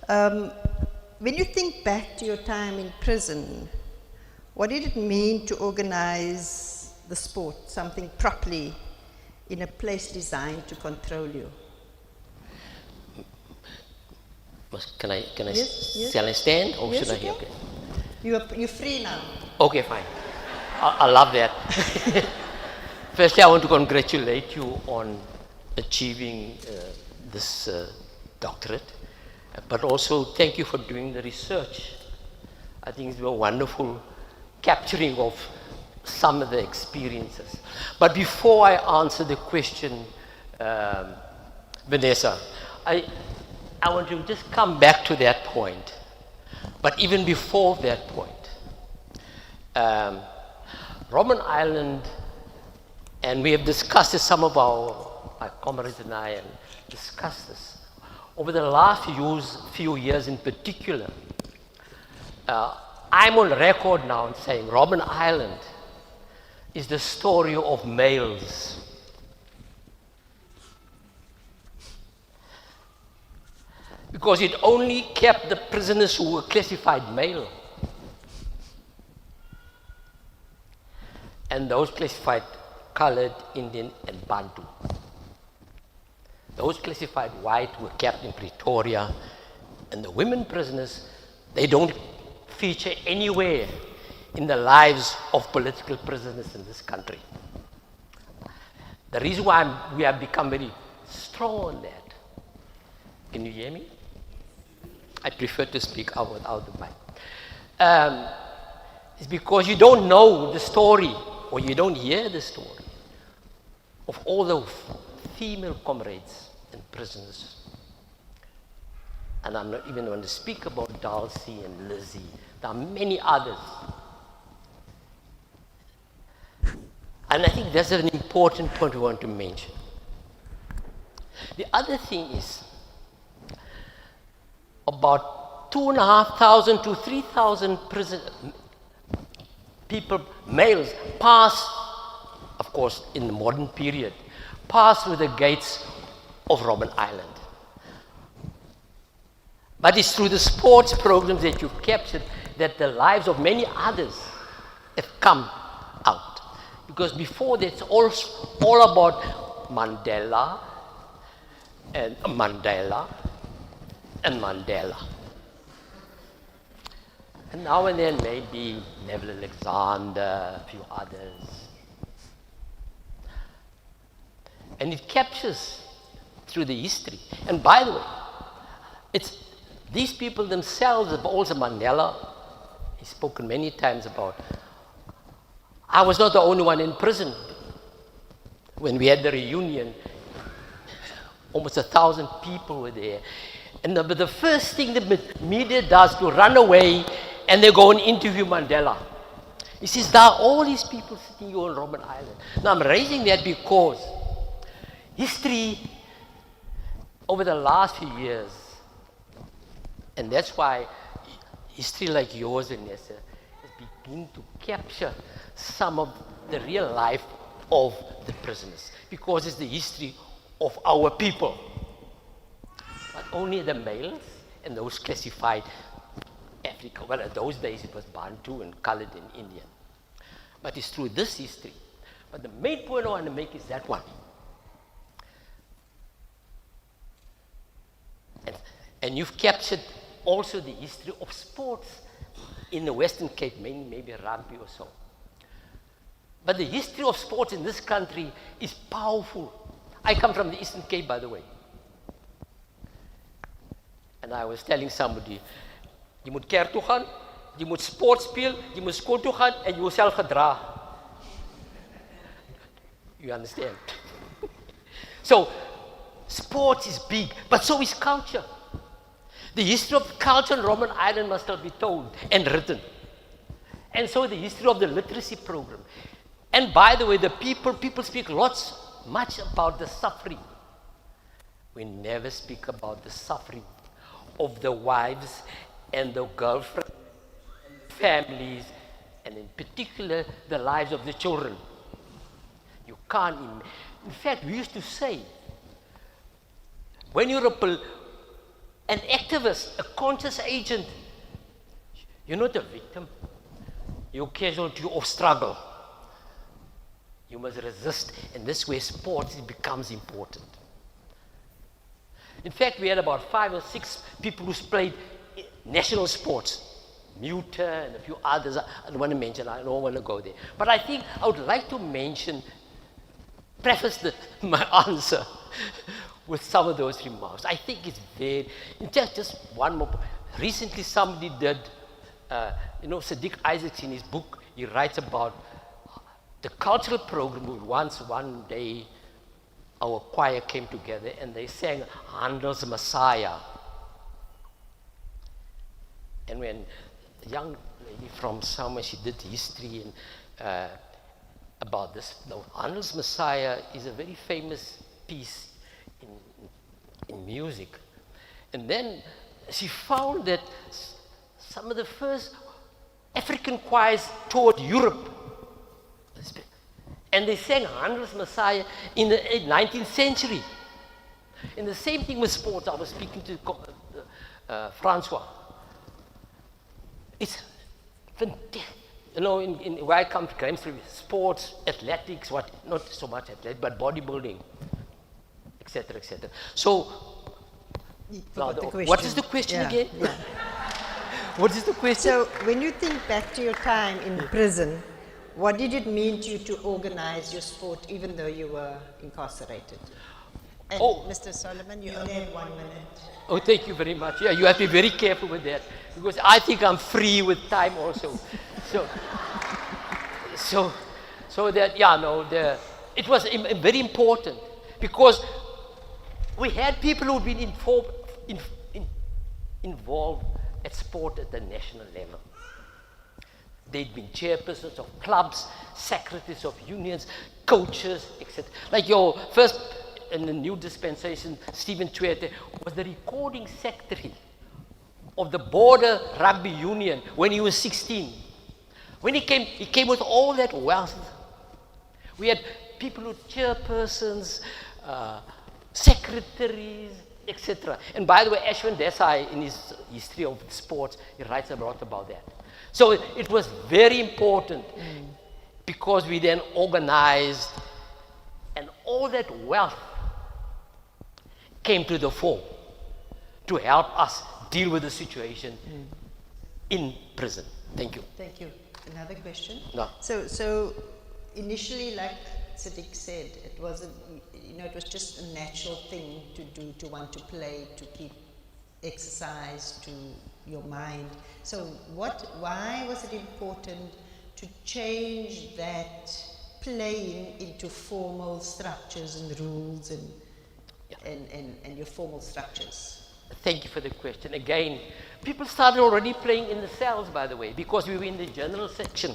[SPEAKER 6] when you think back to your time in prison, what did it mean to organize the sport, something properly, in a place designed to control you?
[SPEAKER 1] Can I
[SPEAKER 6] Yes, yes.
[SPEAKER 1] shall I stand or
[SPEAKER 6] Yes,
[SPEAKER 1] should I?
[SPEAKER 6] you
[SPEAKER 1] Okay.
[SPEAKER 6] You're free now.
[SPEAKER 1] Okay, fine. I love that. Firstly, I want to congratulate you on achieving this doctorate, but also thank you for doing the research. I think it's a wonderful capturing of some of the experiences. But before I answer the question, Vanessa, I want to just come back to that point. But even before that point, Robben Island, and we have discussed this, some of my comrades and I have discussed this. Over the last few years in particular, I'm on record now in saying Robben Island is the story of males. Because it only kept the prisoners who were classified male. And those classified colored, Indian, and Bantu. Those classified white were kept in Pretoria, and the women prisoners, they don't feature anywhere in the lives of political prisoners in this country. The reason why we have become very strong on that Can you hear me? I prefer to speak out without the mic. It's because you don't know the story, or you don't hear the story of all the female comrades and prisoners. And I'm not even going to speak about Dulcie and Lizzie. There are many others. And I think that's an important point we want to mention. The other thing is, about 2,500 to 3,000 people, males, pass, of course, in the modern period, pass through the gates of Robben Island. But it's through the sports programs that you've captured that the lives of many others have come out. Because before that, it's all about Mandela and Mandela and Mandela. And now and then maybe Neville Alexander, a few others. And it captures through the history. And by the way, it's these people themselves, also Mandela, he's spoken many times about. I was not the only one in prison. When we had the reunion, almost 1,000 people were there. And the first thing the media does to run away, and they go and interview Mandela. He says, there are all these people sitting here on Robben Island. Now I'm raising that because history over the last few years, and that's why history like yours, Vanessa, is beginning to capture some of the real life of the prisoners, because it's the history of our people. But only the males and those classified Africa, well, at those days it was Bantu and colored and Indian. But it's through this history. But the main point I want to make is that one. And you've captured also the history of sports in the Western Cape, maybe rugby or so. But the history of sports in this country is powerful. I come from the Eastern Cape, by the way. And I was telling somebody, jy moet kerk toe gaan, jy moet sport speel, jy moet skool toe gaan en jy moet self gedra. You understand? So, sports is big, but so is culture. The history of culture on Robben Island must still be told and written. And so the history of the literacy program. And by the way, the people speak much about the suffering. We never speak about the suffering of the wives and the girlfriends, families, and in particular, the lives of the children. You can't imagine. In fact, we used to say, when you're an activist, a conscious agent, you're not a victim. You're a casualty of struggle. You must resist, and this way sports becomes important. In fact, we had about 5 or 6 people who played national sports. Muter and a few others. I don't want to mention, I don't want to go there. But I think I would like to preface my answer with some of those remarks. I think it's very, in fact, just one more. Recently somebody did, Sadiq Isaacs in his book, he writes about the cultural program. Once one day, our choir came together and they sang Handel's Messiah. And when a young lady from somewhere, she did history and about this. Now, Handel's Messiah is a very famous piece in music. And then she found that some of the first African choirs toured Europe. And they sang Handel's Messiah in the 19th century. And the same thing with sports. I was speaking to Francois. It's fantastic. In where I come from, sports, athletics, not so much athletics, but bodybuilding, etc., etc. So, now, what is the question again? Yeah. What is the question?
[SPEAKER 6] So, when you think back to your time in prison, what did it mean to you to organize your sport even though you were incarcerated? And
[SPEAKER 1] Oh.
[SPEAKER 6] Mr. Solomon, you only have 1 minute.
[SPEAKER 1] Oh, thank you very much. Yeah, you have to be very careful with that because I think I'm free with time also. So, so that it was very important because we had people who'd been involved at sport at the national level. They'd been chairpersons of clubs, secretaries of unions, coaches, etc. Like your first in the new dispensation, Stephen Twete, was the recording secretary of the Border Rugby Union when he was 16. When he came with all that wealth. We had people who chairpersons, secretaries, etc. And by the way, Ashwin Desai, in his history of sports, he writes a lot about that. So it was very important because we then organized, and all that wealth came to the fore to help us deal with the situation in prison. Thank you.
[SPEAKER 6] Thank you. Another question?
[SPEAKER 1] No.
[SPEAKER 6] So initially, like Siddiq said, it wasn't, it was just a natural thing to do, to want to play, to keep exercise to your mind. So why was it important to change that playing into formal structures and rules and your formal structures?
[SPEAKER 1] Thank you for the question. Again, people started already playing in the cells, by the way, because we were in the general section.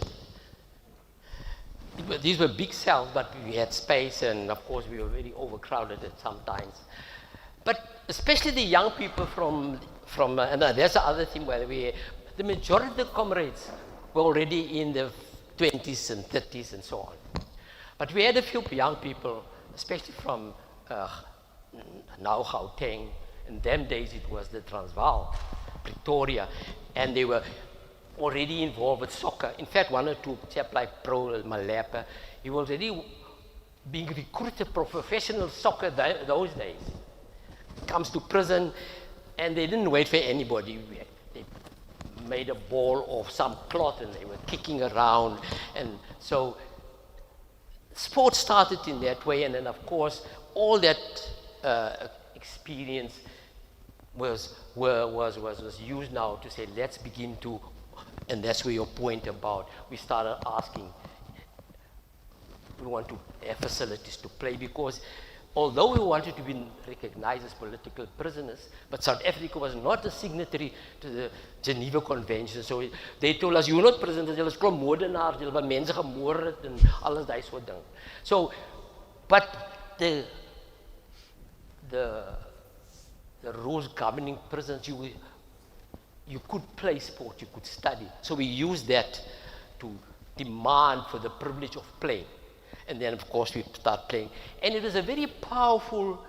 [SPEAKER 1] These were big cells, but we had space, and of course we were very overcrowded at some times. But especially the young people from and there's the other thing, by the way, the majority of the comrades were already in the 20s and 30s and so on. But we had a few young people, especially from now Gauteng. In them days it was the Transvaal, Pretoria, and they were already involved with soccer. In fact, one or two chap like Pro Malepa, he was already being recruited for professional soccer those days. Comes to prison, and they didn't wait for anybody. They made a ball of some cloth, and they were kicking around, and so sports started in that way. And then, of course, all that experience was used now to say, let's begin to, and that's where your point about, we started asking, we want to have facilities to play, because although we wanted to be recognized as political prisoners, but South Africa was not a signatory to the Geneva Convention. So they told us, you're not prisoners, you're klomp moordenaars, julle het mense gemoor het en alles daai soort ding. So, but the rules governing prisons, you could play sport, you could study. So we used that to demand for the privilege of playing. And then, of course, we start playing. And it was a very powerful,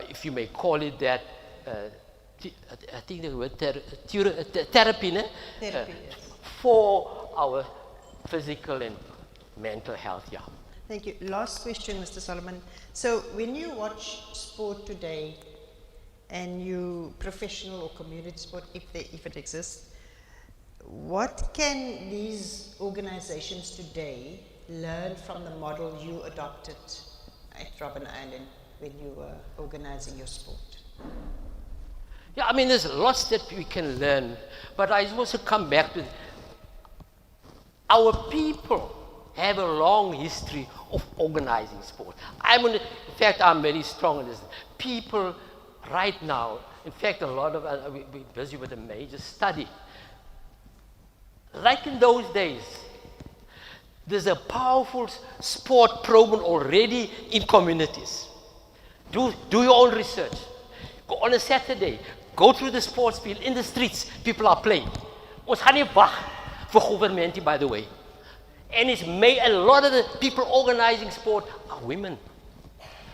[SPEAKER 1] if you may call it that, I think the word therapy, ne?
[SPEAKER 6] Therapy, yes.
[SPEAKER 1] For our physical and mental health, yeah.
[SPEAKER 6] Thank you. Last question, Mr. Solomon. So when you watch sport today, and you professional or community sport, if it exists, what can these organizations today learn from the model you adopted at Robben Island when you were organizing your sport?
[SPEAKER 1] Yeah, I mean, there's lots that we can learn, but I also come back to our people have a long history of organizing sport. In fact, I'm very strong in this. People right now, in fact, a lot of us, we're busy with a major study. Like in those days, there's a powerful sport program already in communities. Do your own research. Go on a Saturday, go through the sports field, in the streets, people are playing. Ons gaan nie wag vir government, by the way. And it's made, a lot of the people organizing sport are women.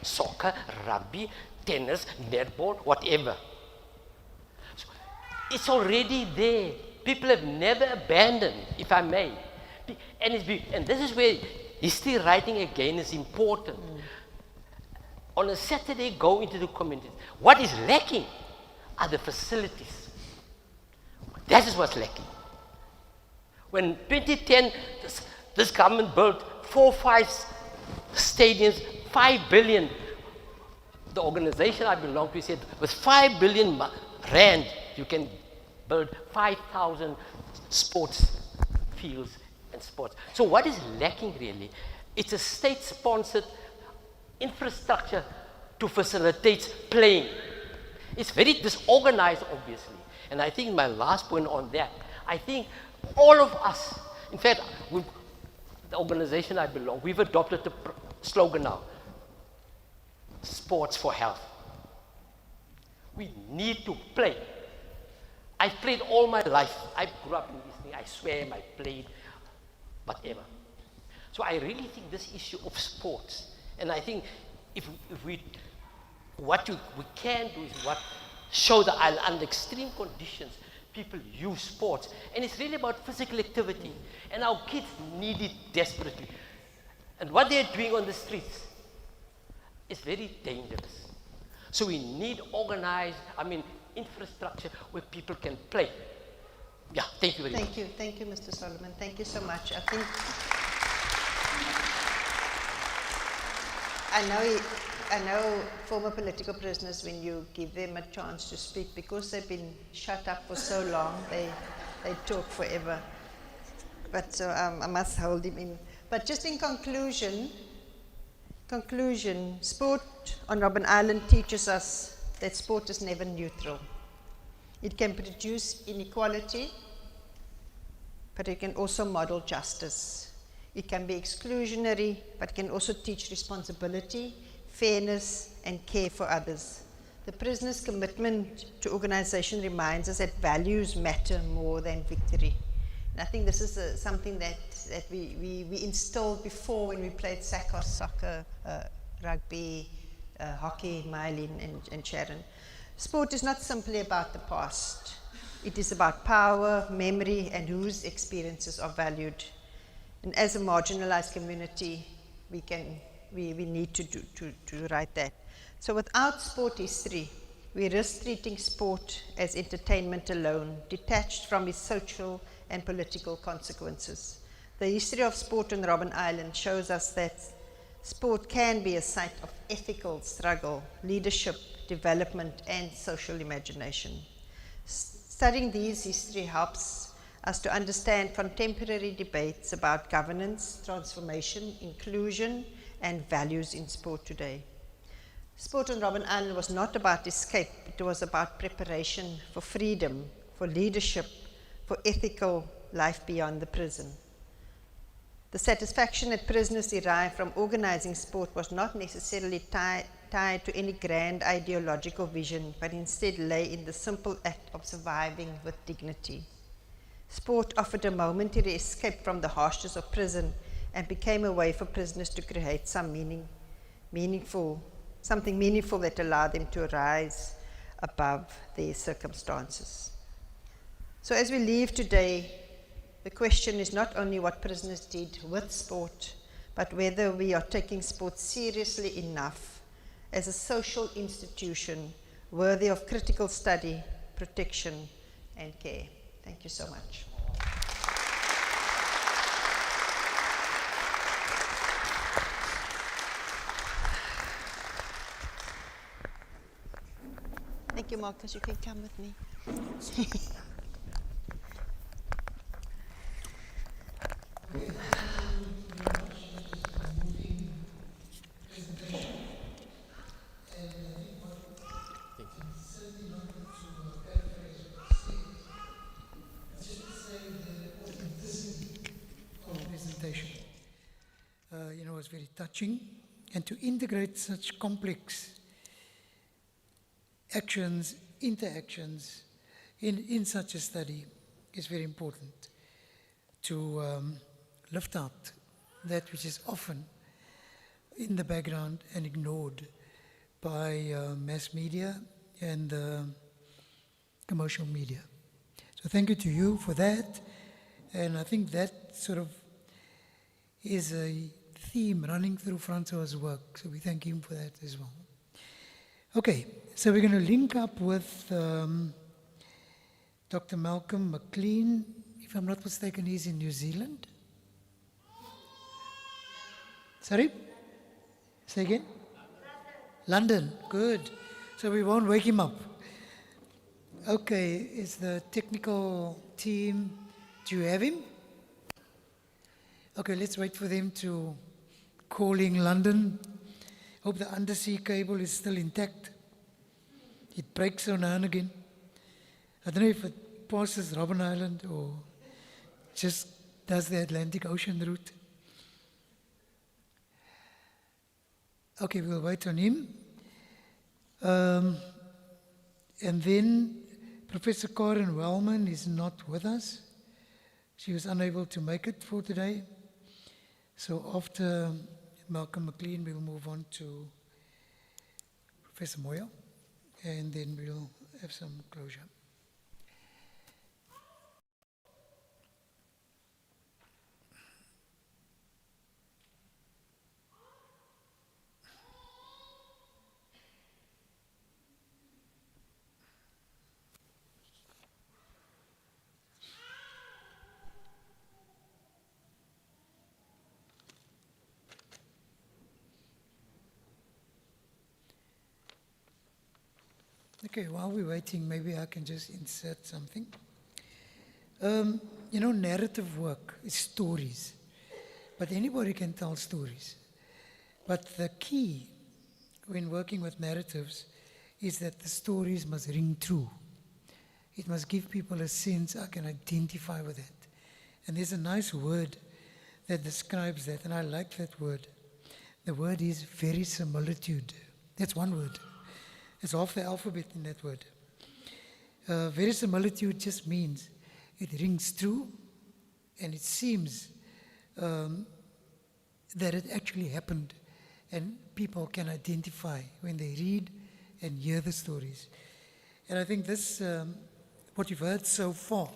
[SPEAKER 1] Soccer, rugby, tennis, netball, whatever. So it's already there. People have never abandoned, if I may. And this is where history writing again is important. On a Saturday, go into the communities. What is lacking are the facilities. That is what's lacking. When 2010, this government built 4 or 5 stadiums, 5 billion. the organization I belong to said, with 5 billion rand, you can build 5,000 sports fields and sports. So what is lacking really? It's a state-sponsored infrastructure to facilitate playing. It's very disorganized, obviously. And I think my last point on that, I think all of us, in fact, the organization I belong, we've adopted the slogan now, sports for health. We need to play. I've played all my life. I grew up in this thing. I swam, I played, whatever. So I really think this issue of sports, and I think what we can do is show the island under extreme conditions, people use sports. And it's really about physical activity. And our kids need it desperately. And what they're doing on the streets is very dangerous. So we need organized, infrastructure where people can play. Yeah, thank you very much.
[SPEAKER 6] Thank you, Mr. Solomon. Thank you so much. I know former political prisoners, when you give them a chance to speak, because they've been shut up for so long, they talk forever. But so I must hold him in. But just in conclusion, sport on Robben Island teaches us that sport is never neutral. It can produce inequality, but it can also model justice. It can be exclusionary, but can also teach responsibility, fairness, and care for others. The prisoner's commitment to organization reminds us that values matter more than victory. And I think this is something that we instilled before when we played soccer, rugby, hockey, Mylene and Sharon. Sport is not simply about the past. It is about power, memory, and whose experiences are valued. And as a marginalized community, we need to write that. So without sport history, we risk treating sport as entertainment alone, detached from its social and political consequences. The history of sport on Robben Island shows us that sport can be a site of ethical struggle, leadership, development, and social imagination. Studying these history helps us to understand contemporary debates about governance, transformation, inclusion, and values in sport today. Sport on Robben Island was not about escape, it was about preparation for freedom, for leadership, for ethical life beyond the prison. The satisfaction that prisoners derived from organizing sport was not necessarily tied to any grand ideological vision, but instead lay in the simple act of surviving with dignity. Sport offered a momentary escape from the harshness of prison and became a way for prisoners to create something meaningful that allowed them to rise above their circumstances. So as we leave today, the question is not only what prisoners did with sport, but whether we are taking sport seriously enough as a social institution worthy of critical study, protection, and care. Thank you so much. Thank you, Marcus. You can come with me.
[SPEAKER 3] Was very touching, and to integrate such complex actions, interactions in such a study is very important to lift out that which is often in the background and ignored by mass media and commercial media. So thank you to you for that, and I think that sort of is a theme running through Francois' work, so we thank him for that as well. Okay, so we're going to link up with Dr. Malcolm McLean. If I'm not mistaken, he's in New Zealand. Sorry? Say again? London, good. So we won't wake him up. Okay, is the technical team, do you have him? Okay, let's wait for them to calling London. Hope the undersea cable is still intact. It breaks so now and again. I don't know if it passes Robben Island or just does the Atlantic Ocean route. Okay, we'll wait on him. And then Professor Karen Wellman is not with us. She was unable to make it for today. So after Malcolm McLean, we'll move on to Professor Moyo, and then we'll have some closure. Okay, while we're waiting, maybe I can just insert something. Narrative work is stories, but anybody can tell stories. But the key when working with narratives is that the stories must ring true. It must give people a sense I can identify with it. And there's a nice word that describes that, and I like that word. The word is verisimilitude. That's one word. It's half the alphabet in that word. Verisimilitude just means it rings true and it seems that it actually happened and people can identify when they read and hear the stories. And I think this, what you've heard so far,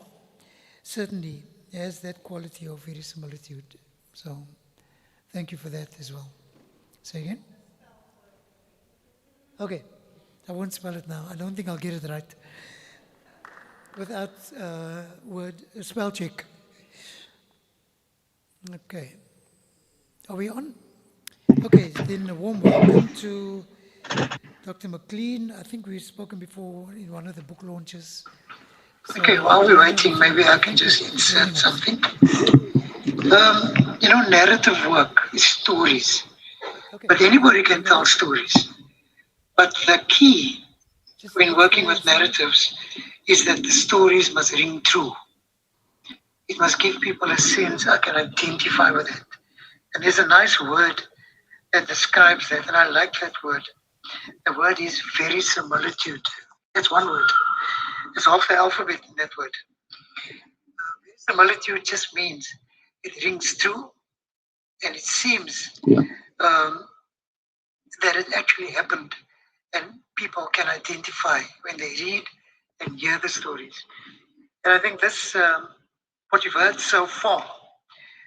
[SPEAKER 3] certainly has that quality of verisimilitude. So thank you for that as well. Say again? Okay. I won't spell it now. I don't think I'll get it right. Without spell check. Okay. Are we on? Okay, then a warm welcome to Dr. McLean. I think we've spoken before in one of the book launches. So okay, while we're waiting, maybe I can just insert something. Narrative work is stories. Okay. But anybody can tell stories. But the key when working with narratives is that the stories must ring true. It must give people a sense I can identify with it. And there's a nice word that describes that, and I like that word. The word is verisimilitude. That's one word. It's half the alphabet in that word. Verisimilitude just means it rings true, and it seems that it actually happened. And people can identify when they read and hear the stories. And I think this, what you've heard so far,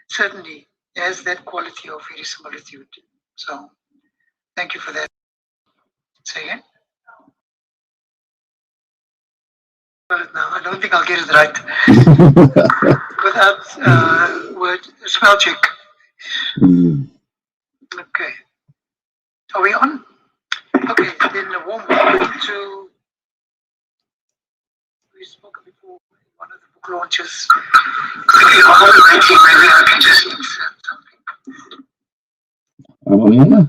[SPEAKER 3] certainly has that quality of verisimilitude. So thank you for that. Say again? Now, I don't think I'll get it right. Without spell check. Okay. Are we on? Okay, then a warm welcome to, we've spoken before in one of the book launches. Okay, while we're waiting, maybe I can just insert something. Oh, yeah.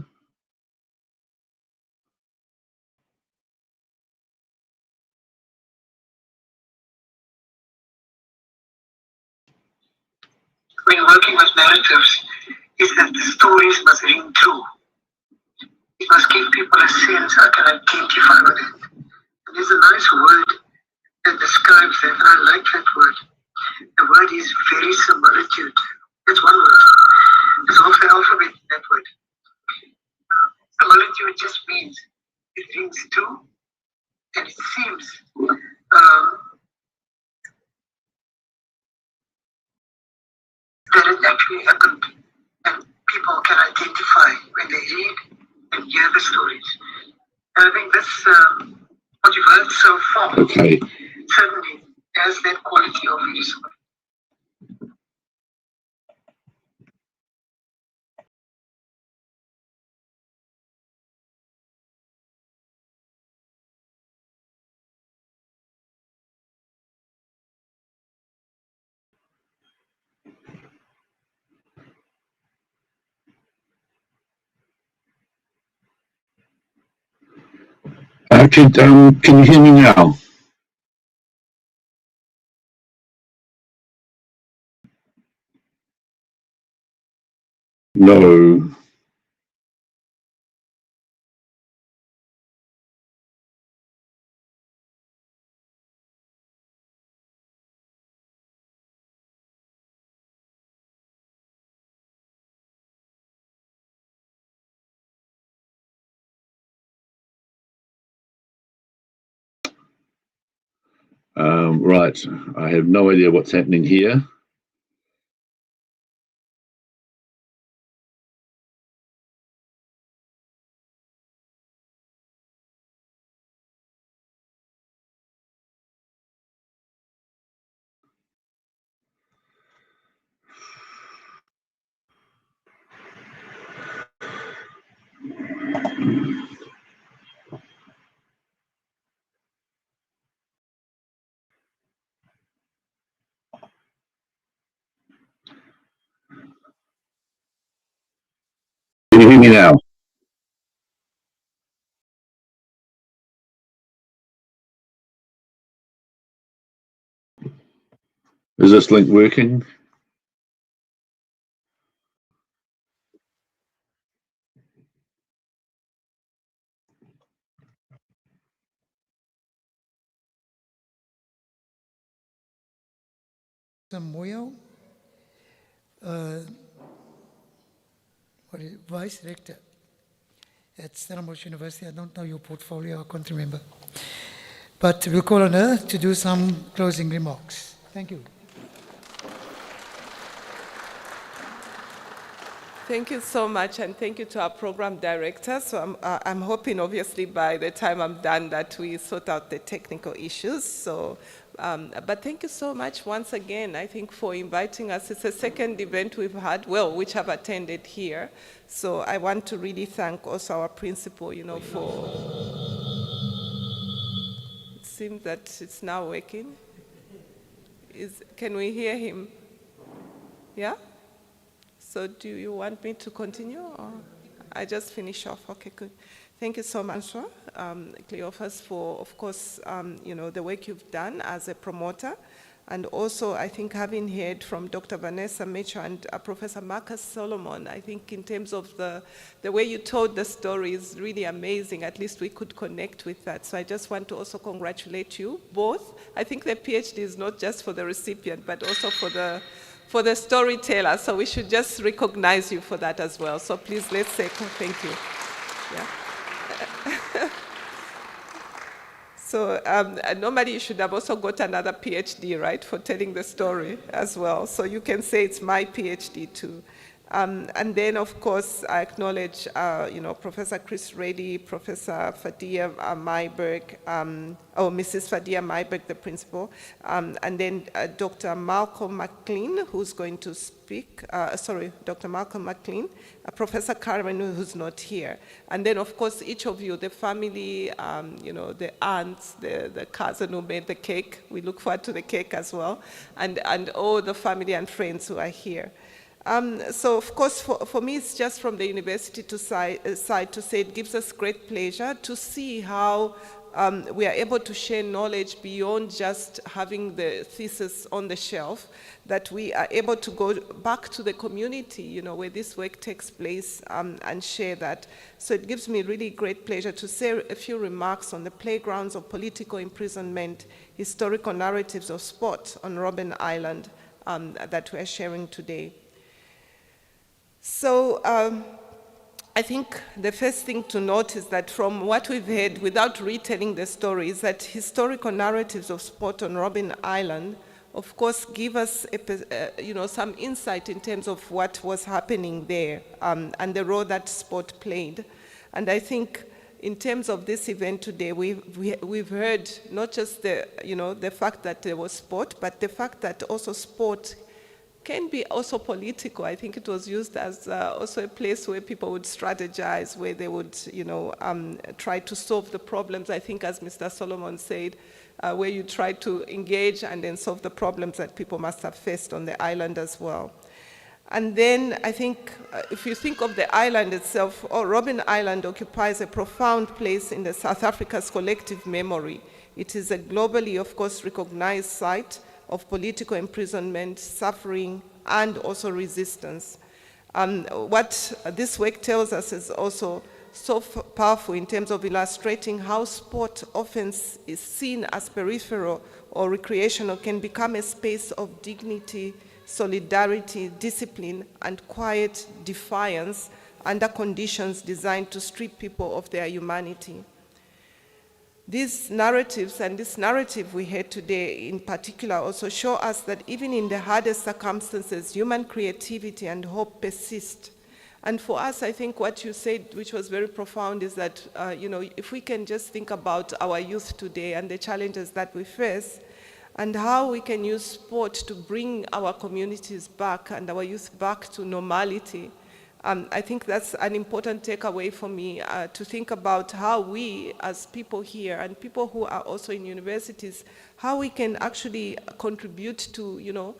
[SPEAKER 3] When working with narratives, is that the stories must ring true. It must give people a sense I can identify with it. And there's a nice word that describes that, and I like that word. The word is verisimilitude. That's one word. It's half the alphabet in that word. Similitude just means it rings true, and it seems that it actually happened, and people can identify when they read and hear the stories. And I think this, what you've heard so far, certainly has that quality of verisimilitude.
[SPEAKER 7] Can you hear me now? No. Right. I have no idea what's happening here. Can you hear me now? Is this link working?
[SPEAKER 3] Samuel, Vice Rector at Stellenbosch University. I don't know your portfolio, I can't remember. But we'll call on her to do some closing remarks. Thank you.
[SPEAKER 4] Thank you so much, and thank you to our program director. So I'm hoping, obviously, by the time I'm done, that we sort out the technical issues. So, but thank you so much once again, I think, for inviting us. It's the second event we've had, well, which I've attended here. So I want to really thank also our principal, for... It seems that it's now working. Can we hear him? Yeah? So do you want me to continue, or I just finish off? Okay, good. Thank you so much, Cleophas, for, of course, the work you've done as a promoter. And also, I think, having heard from Dr. Vanessa Mitchell and Professor Marcus Solomon, I think in terms of the way you told the story is really amazing. At least we could connect with that. So I just want to also congratulate you both. I think the PhD is not just for the recipient, but also for the storyteller, so we should just recognize you for that as well. So please, let's say thank you. Yeah. So normally you should have also got another PhD, right, for telling the story as well. So you can say it's my PhD too. And then, of course, I acknowledge, Professor Chris Reddy, Professor Fadia Myberg, Mrs. Fadia Myberg, the principal, and then Dr. Malcolm McLean, who's going to speak, Dr. Malcolm McLean, Professor Karen, who's not here. And then, of course, each of you, the family, the aunts, the cousin who made the cake. We look forward to the cake as well. And all the family and friends who are here. So, of course, for me, it's just from the university side to say it gives us great pleasure to see how we are able to share knowledge beyond just having the thesis on the shelf, that we are able to go back to the community, where this work takes place, and share that. So it gives me really great pleasure to say a few remarks on the playgrounds of political imprisonment, historical narratives of sport on Robben Island that we're sharing today. So I think the first thing to note is that from what we've heard, without retelling the story, is that historical narratives of sport on Robben Island, of course, give us some insight in terms of what was happening there, and the role that sport played. And I think in terms of this event today, we've heard not just the fact that there was sport, but the fact that also sport can be also political. I think it was used as also a place where people would strategize, where they would, try to solve the problems. I think, as Mr. Solomon said, where you try to engage and then solve the problems that people must have faced on the island as well.
[SPEAKER 8] And then I think, if you think of the island itself, Robben Island occupies a profound place in the South Africa's collective memory. It is a globally, of course, recognized site of political imprisonment, suffering, and also resistance. What this work tells us is also so powerful in terms of illustrating how sport often is seen as peripheral or recreational can become a space of dignity, solidarity, discipline, and quiet defiance under conditions designed to strip people of their humanity. These narratives, and this narrative we heard today in particular, also show us that even in the hardest circumstances, human creativity and hope persist. And for us, I think what you said, which was very profound, is that if we can just think about our youth today and the challenges that we face, and how we can use sport to bring our communities back and our youth back to normality. I think that's an important takeaway for me, to think about how we as people here and people who are also in universities, how we can actually contribute to,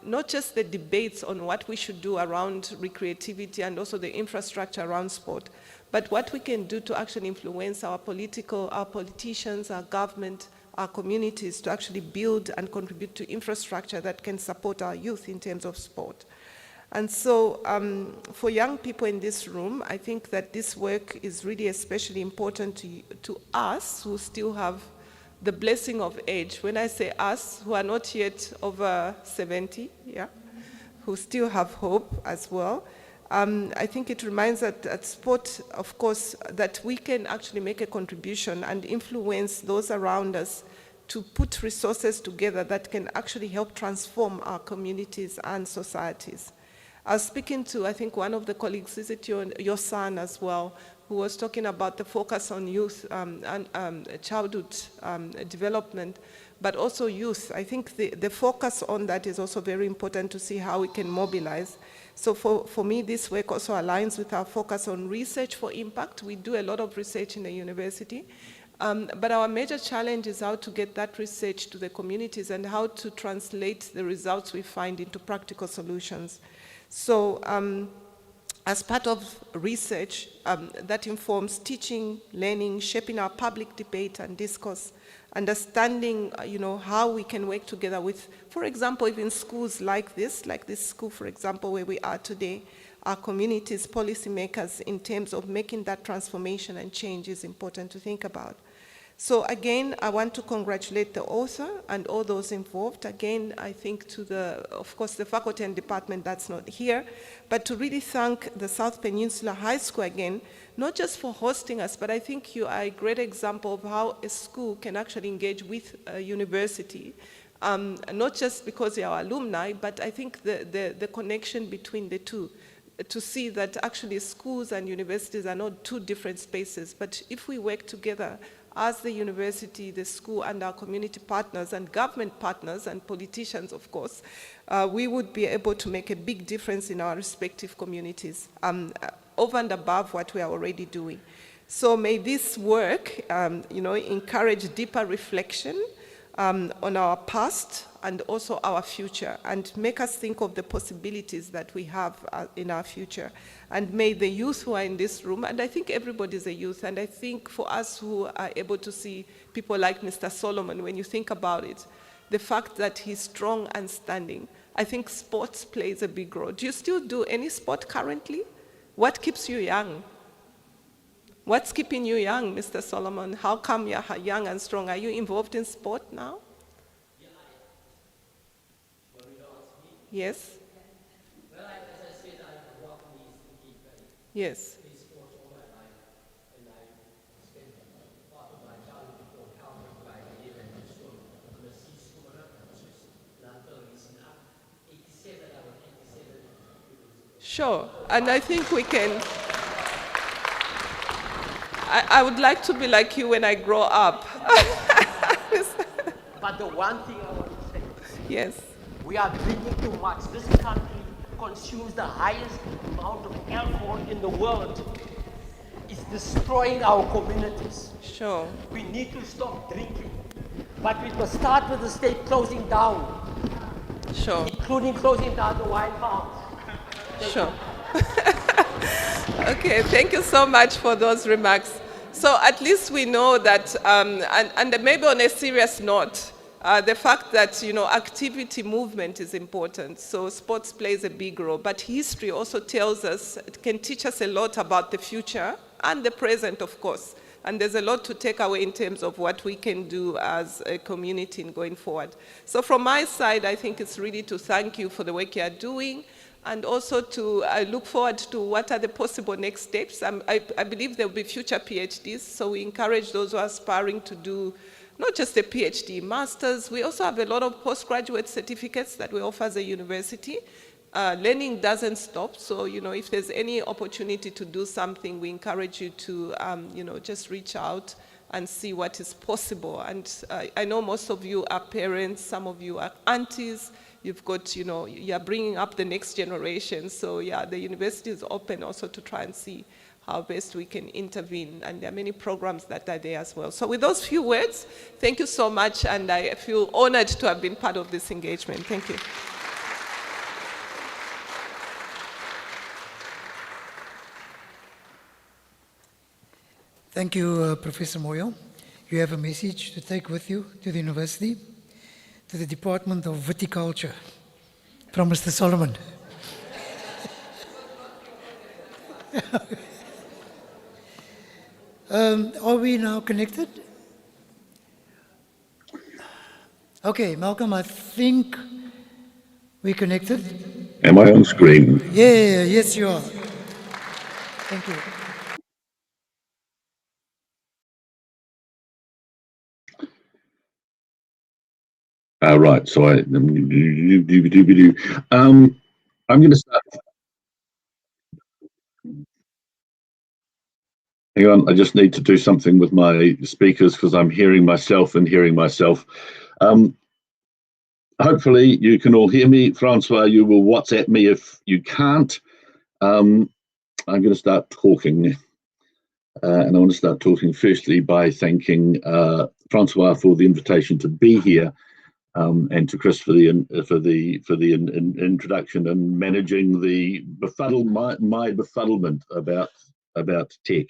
[SPEAKER 8] not just the debates on what we should do around recreativity and also the infrastructure around sport, but what we can do to actually influence our politicians, our government, our communities to actually build and contribute to infrastructure that can support our youth in terms of sport. And so for young people in this room, I think that this work is really especially important to us who still have the blessing of age. When I say us, who are not yet over 70, who still have hope as well. I think it reminds us that sport, of course, that we can actually make a contribution and influence those around us to put resources together that can actually help transform our communities and societies. I was speaking to, I think, one of the colleagues, is it your son as well, who was talking about the focus on youth and childhood development, but also youth. I think the focus on that is also very important to see how we can mobilize. So for me, this work also aligns with our focus on research for impact. We do a lot of research in the university, but our major challenge is how to get that research to the communities and how to translate the results we find into practical solutions. So as part of research that informs teaching, learning, shaping our public debate and discourse, understanding how we can work together with, for example, even schools like this school, for example, where we are today, our communities, policymakers, in terms of making that transformation and change is important to think about. So again, I want to congratulate the author and all those involved. Again, I think of course, the faculty and department that's not here, but to really thank the South Peninsula High School again, not just for hosting us, but I think you are a great example of how a school can actually engage with a university, not just because they are alumni, but I think the connection between the two, to see that actually schools and universities are not two different spaces, but if we work together as the university, the school, and our community partners and government partners and politicians, of course, we would be able to make a big difference in our respective communities, over and above what we are already doing. So may this work, encourage deeper reflection on our past and also our future, and make us think of the possibilities that we have in our future. And may the youth who are in this room, and I think everybody's a youth, and I think for us who are able to see people like Mr. Solomon, when you think about it, the fact that he's strong and standing, I think sports plays a big role. Do you still do any sport currently? What keeps you young? What's keeping you young, Mr. Solomon? How come you're young and strong? Are you involved in sport now? Yes?
[SPEAKER 1] Well, as I said, I grew up in East Cape.
[SPEAKER 8] Yes.
[SPEAKER 1] I played sports all my life, and I spent part of my childhood before Calvin by the and so I'm a sea swimmer, just landfill reason. 87, I was 87.
[SPEAKER 8] Sure, and I think we can. I would like to be like you when I grow up.
[SPEAKER 1] But the one thing I want to say,
[SPEAKER 8] Yes.
[SPEAKER 1] we are drinking too much. This country consumes the highest amount of alcohol in the world. It's destroying our communities.
[SPEAKER 8] Sure.
[SPEAKER 1] We need to stop drinking. But we must start with the state closing down,
[SPEAKER 8] Sure.
[SPEAKER 1] including closing down the wine farms.
[SPEAKER 8] Sure. Okay, thank you so much for those remarks. So at least we know that, and maybe on a serious note, the fact that, activity movement is important. So sports plays a big role, but history also tells us, it can teach us a lot about the future and the present, of course. And there's a lot to take away in terms of what we can do as a community in going forward. So from my side, I think it's really to thank you for the work you are doing, and also to look forward to what are the possible next steps. I believe there will be future PhDs, so we encourage those who are aspiring to do not just a PhD, masters. We also have a lot of postgraduate certificates that we offer as a university. Learning doesn't stop, so if there's any opportunity to do something, we encourage you to just reach out and see what is possible. And I know most of you are parents, some of you are aunties, you've got, you're bringing up the next generation. So yeah, the university is open also to try and see how best we can intervene. And there are many programs that are there as well. So with those few words, thank you so much. And I feel honored to have been part of this engagement. Thank you.
[SPEAKER 3] Thank you, Professor Moyo. You have a message to take with you to the university, to the Department of Viticulture, from Mr. Solomon. Are we now connected? Okay, Malcolm, I think we're connected.
[SPEAKER 7] Am I on screen?
[SPEAKER 3] Yeah, yes, you are. Thank you.
[SPEAKER 7] Right, so I'm going to start. Hang on, I just need to do something with my speakers because I'm hearing myself and hearing myself. Hopefully you can all hear me. Francois, you will WhatsApp me if you can't. I'm going to start talking. And I want to start talking firstly by thanking Francois for the invitation to be here. And to Chris for the introduction and managing the my befuddlement about tech.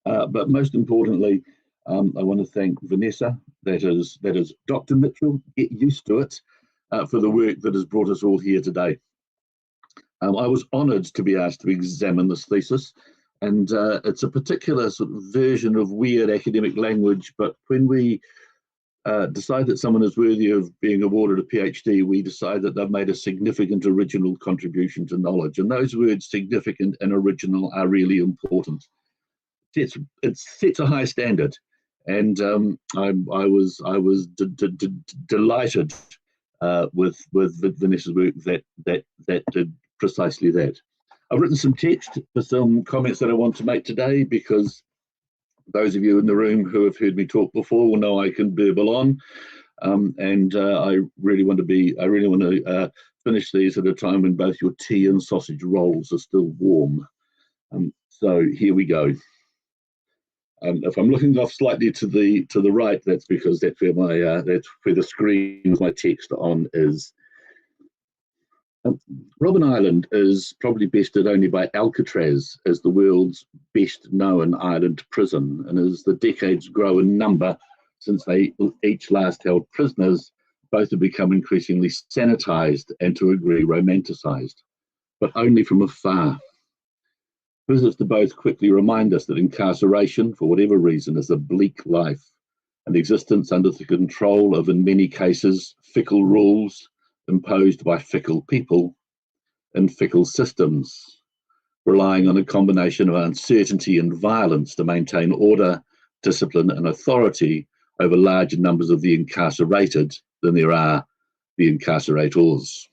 [SPEAKER 7] But most importantly, I want to thank Vanessa, that is Dr. Mitchell, get used to it, for the work that has brought us all here today. I was honoured to be asked to examine this thesis. And it's a particular sort of version of weird academic language, but when we decide that someone is worthy of being awarded a PhD, we decide that they've made a significant original contribution to knowledge. And those words, significant and original, are really important. It sets a high standard. And I was delighted with Vanessa's work that did precisely that. I've written some text for some comments that I want to make today, because those of you in the room who have heard me talk before will know I can burble on, and I really want to finish these at a time when both your tea and sausage rolls are still warm. So here we go. If I'm looking off slightly to the right, that's because that's where the screen with my text on is. Robben Island is probably bested only by Alcatraz as the world's best known island prison, and as the decades grow in number since they each last held prisoners, both have become increasingly sanitized and to a degree romanticized, but only from afar. Visits to both quickly remind us that incarceration, for whatever reason, is a bleak life, and existence under the control of, in many cases, fickle rules imposed by fickle people and fickle systems, relying on a combination of uncertainty and violence to maintain order, discipline, and authority over larger numbers of the incarcerated than there are the incarcerators.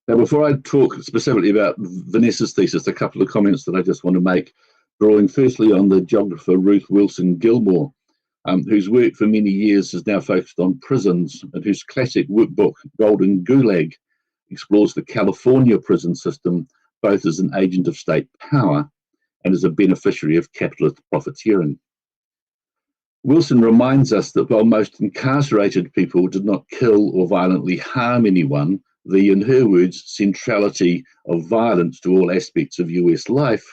[SPEAKER 7] Now, before I talk specifically about Vanessa's thesis, a couple of comments that I just want to make, drawing firstly on the geographer Ruth Wilson Gilmore, whose work for many years has now focused on prisons, and whose classic workbook, Golden Gulag, explores the California prison system both as an agent of state power and as a beneficiary of capitalist profiteering. Wilson reminds us that while most incarcerated people did not kill or violently harm anyone, the, in her words, centrality of violence to all aspects of US life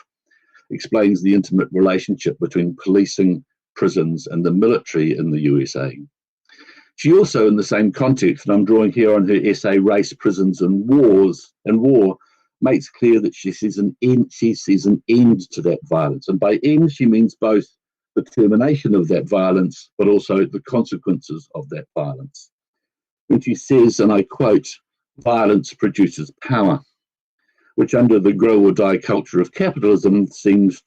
[SPEAKER 7] explains the intimate relationship between policing, prisons, and the military in the USA. She also, in the same context, and I'm drawing here on her essay, Race, Prisons and War, makes clear that she sees an end to that violence. And by end, she means both the termination of that violence, but also the consequences of that violence. When she says, and I quote, "Violence produces power," which under the grow or die culture of capitalism seems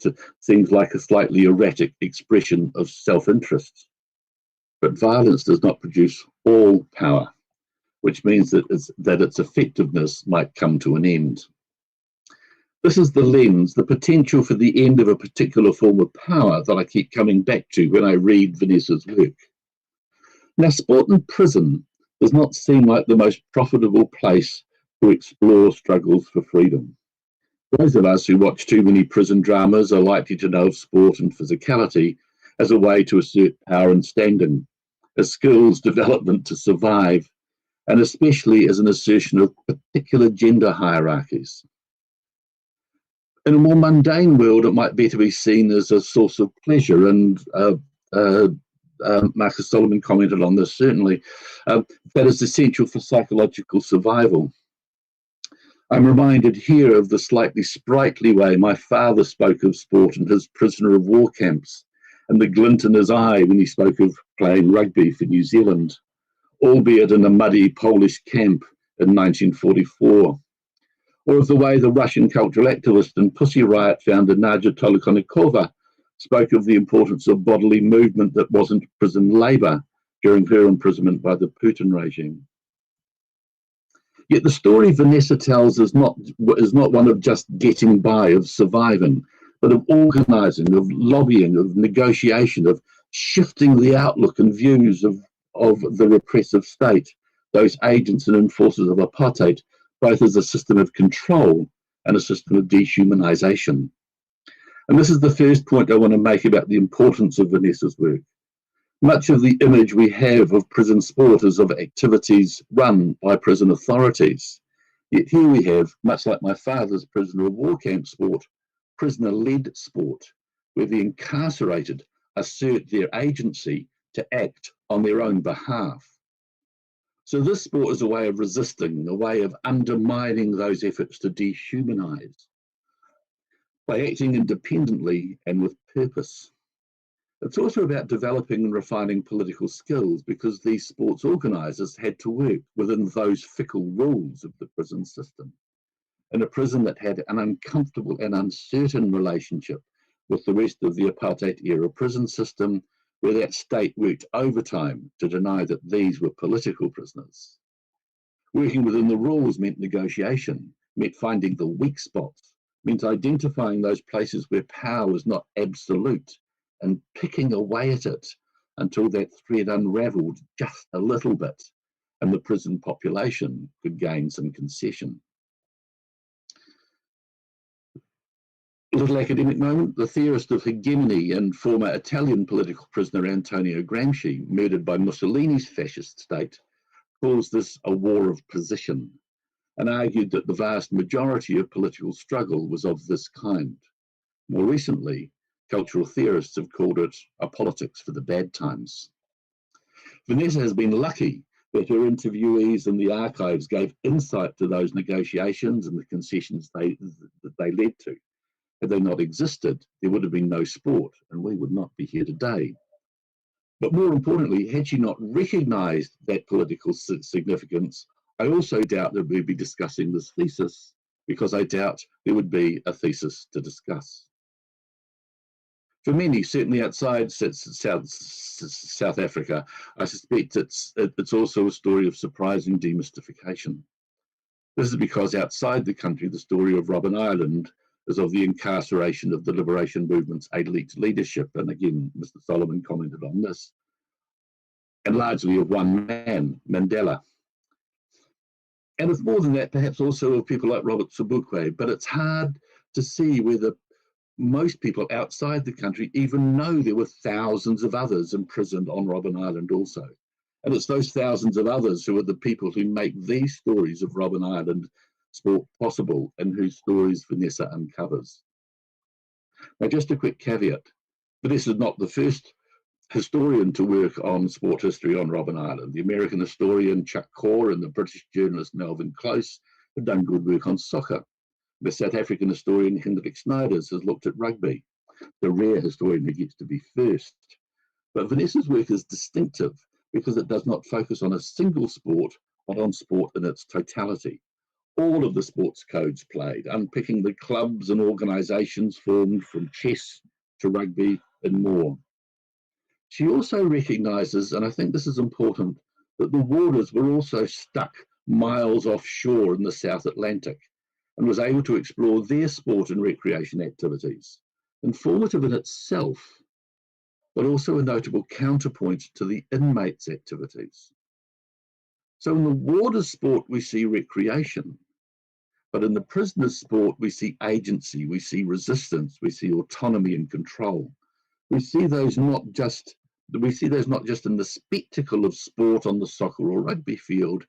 [SPEAKER 7] like a slightly erratic expression of self-interest. But violence does not produce all power, which means that its effectiveness might come to an end. This is the lens, the potential for the end of a particular form of power that I keep coming back to when I read Vanessa's work. Now, sport in prison does not seem like the most profitable place to explore struggles for freedom. Those of us who watch too many prison dramas are likely to know of sport and physicality as a way to assert power and standing, as skills development to survive, and especially as an assertion of particular gender hierarchies. In a more mundane world, it might better be seen as a source of pleasure, and Marcus Solomon commented on this certainly, that is essential for psychological survival. I'm reminded here of the slightly sprightly way my father spoke of sport in his prisoner of war camps, and the glint in his eye when he spoke of playing rugby for New Zealand, albeit in a muddy Polish camp in 1944. Or of the way the Russian cultural activist and Pussy Riot founder Nadia Tolokonikova spoke of the importance of bodily movement that wasn't prison labour during her imprisonment by the Putin regime. Yet the story Vanessa tells is not one of just getting by, of surviving, but of organising, of lobbying, of negotiation, of shifting the outlook and views of the repressive state, those agents and enforcers of apartheid, both as a system of control and a system of dehumanisation. And this is the first point I want to make about the importance of Vanessa's work. Much of the image we have of prison sport is of activities run by prison authorities. Yet here we have, much like my father's prisoner of war camp sport, prisoner-led sport, where the incarcerated assert their agency to act on their own behalf. So this sport is a way of resisting, a way of undermining those efforts to dehumanize by acting independently and with purpose. It's also about developing and refining political skills, because these sports organisers had to work within those fickle rules of the prison system. In a prison that had an uncomfortable and uncertain relationship with the rest of the apartheid-era prison system, where that state worked overtime to deny that these were political prisoners. Working within the rules meant negotiation, meant finding the weak spots, meant identifying those places where power was not absolute and picking away at it until that thread unravelled just a little bit and the prison population could gain some concession. A little academic moment, the theorist of hegemony and former Italian political prisoner Antonio Gramsci, murdered by Mussolini's fascist state, calls this a war of position, and argued that the vast majority of political struggle was of this kind. More recently, cultural theorists have called it a politics for the bad times. Vanessa has been lucky that her interviewees in the archives gave insight to those negotiations and the concessions that they led to. Had they not existed, there would have been no sport, and we would not be here today. But more importantly, had she not recognised that political significance, I also doubt that we'd be discussing this thesis, because I doubt there would be a thesis to discuss. For many, certainly outside South Africa, I suspect it's also a story of surprising demystification. This is because outside the country, the story of Robben Island is of the incarceration of the liberation movement's elite leadership, and again, Mr. Solomon commented on this, and largely of one man, Mandela. And it's more than that, perhaps also of people like Robert Sobukwe, but it's hard to see whether most people outside the country even know there were thousands of others imprisoned on Robben Island also. And it's those thousands of others who are the people who make these stories of Robben Island sport possible and whose stories Vanessa uncovers. Now, just a quick caveat. Vanessa is not the first historian to work on sport history on Robben Island. The American historian Chuck Core and the British journalist Melvin Close have done good work on soccer. The South African historian Hendrik Snyders has looked at rugby, the rare historian who gets to be first. But Vanessa's work is distinctive because it does not focus on a single sport, but on sport in its totality. All of the sports codes played, unpicking the clubs and organisations formed from chess to rugby and more. She also recognises, and I think this is important, that the warders were also stuck miles offshore in the South Atlantic and was able to explore their sport and recreation activities, informative in itself, but also a notable counterpoint to the inmates' activities. So in the warders' sport, we see recreation, but in the prisoners' sport, we see agency, we see resistance, we see autonomy and control. We see those not just in the spectacle of sport on the soccer or rugby field,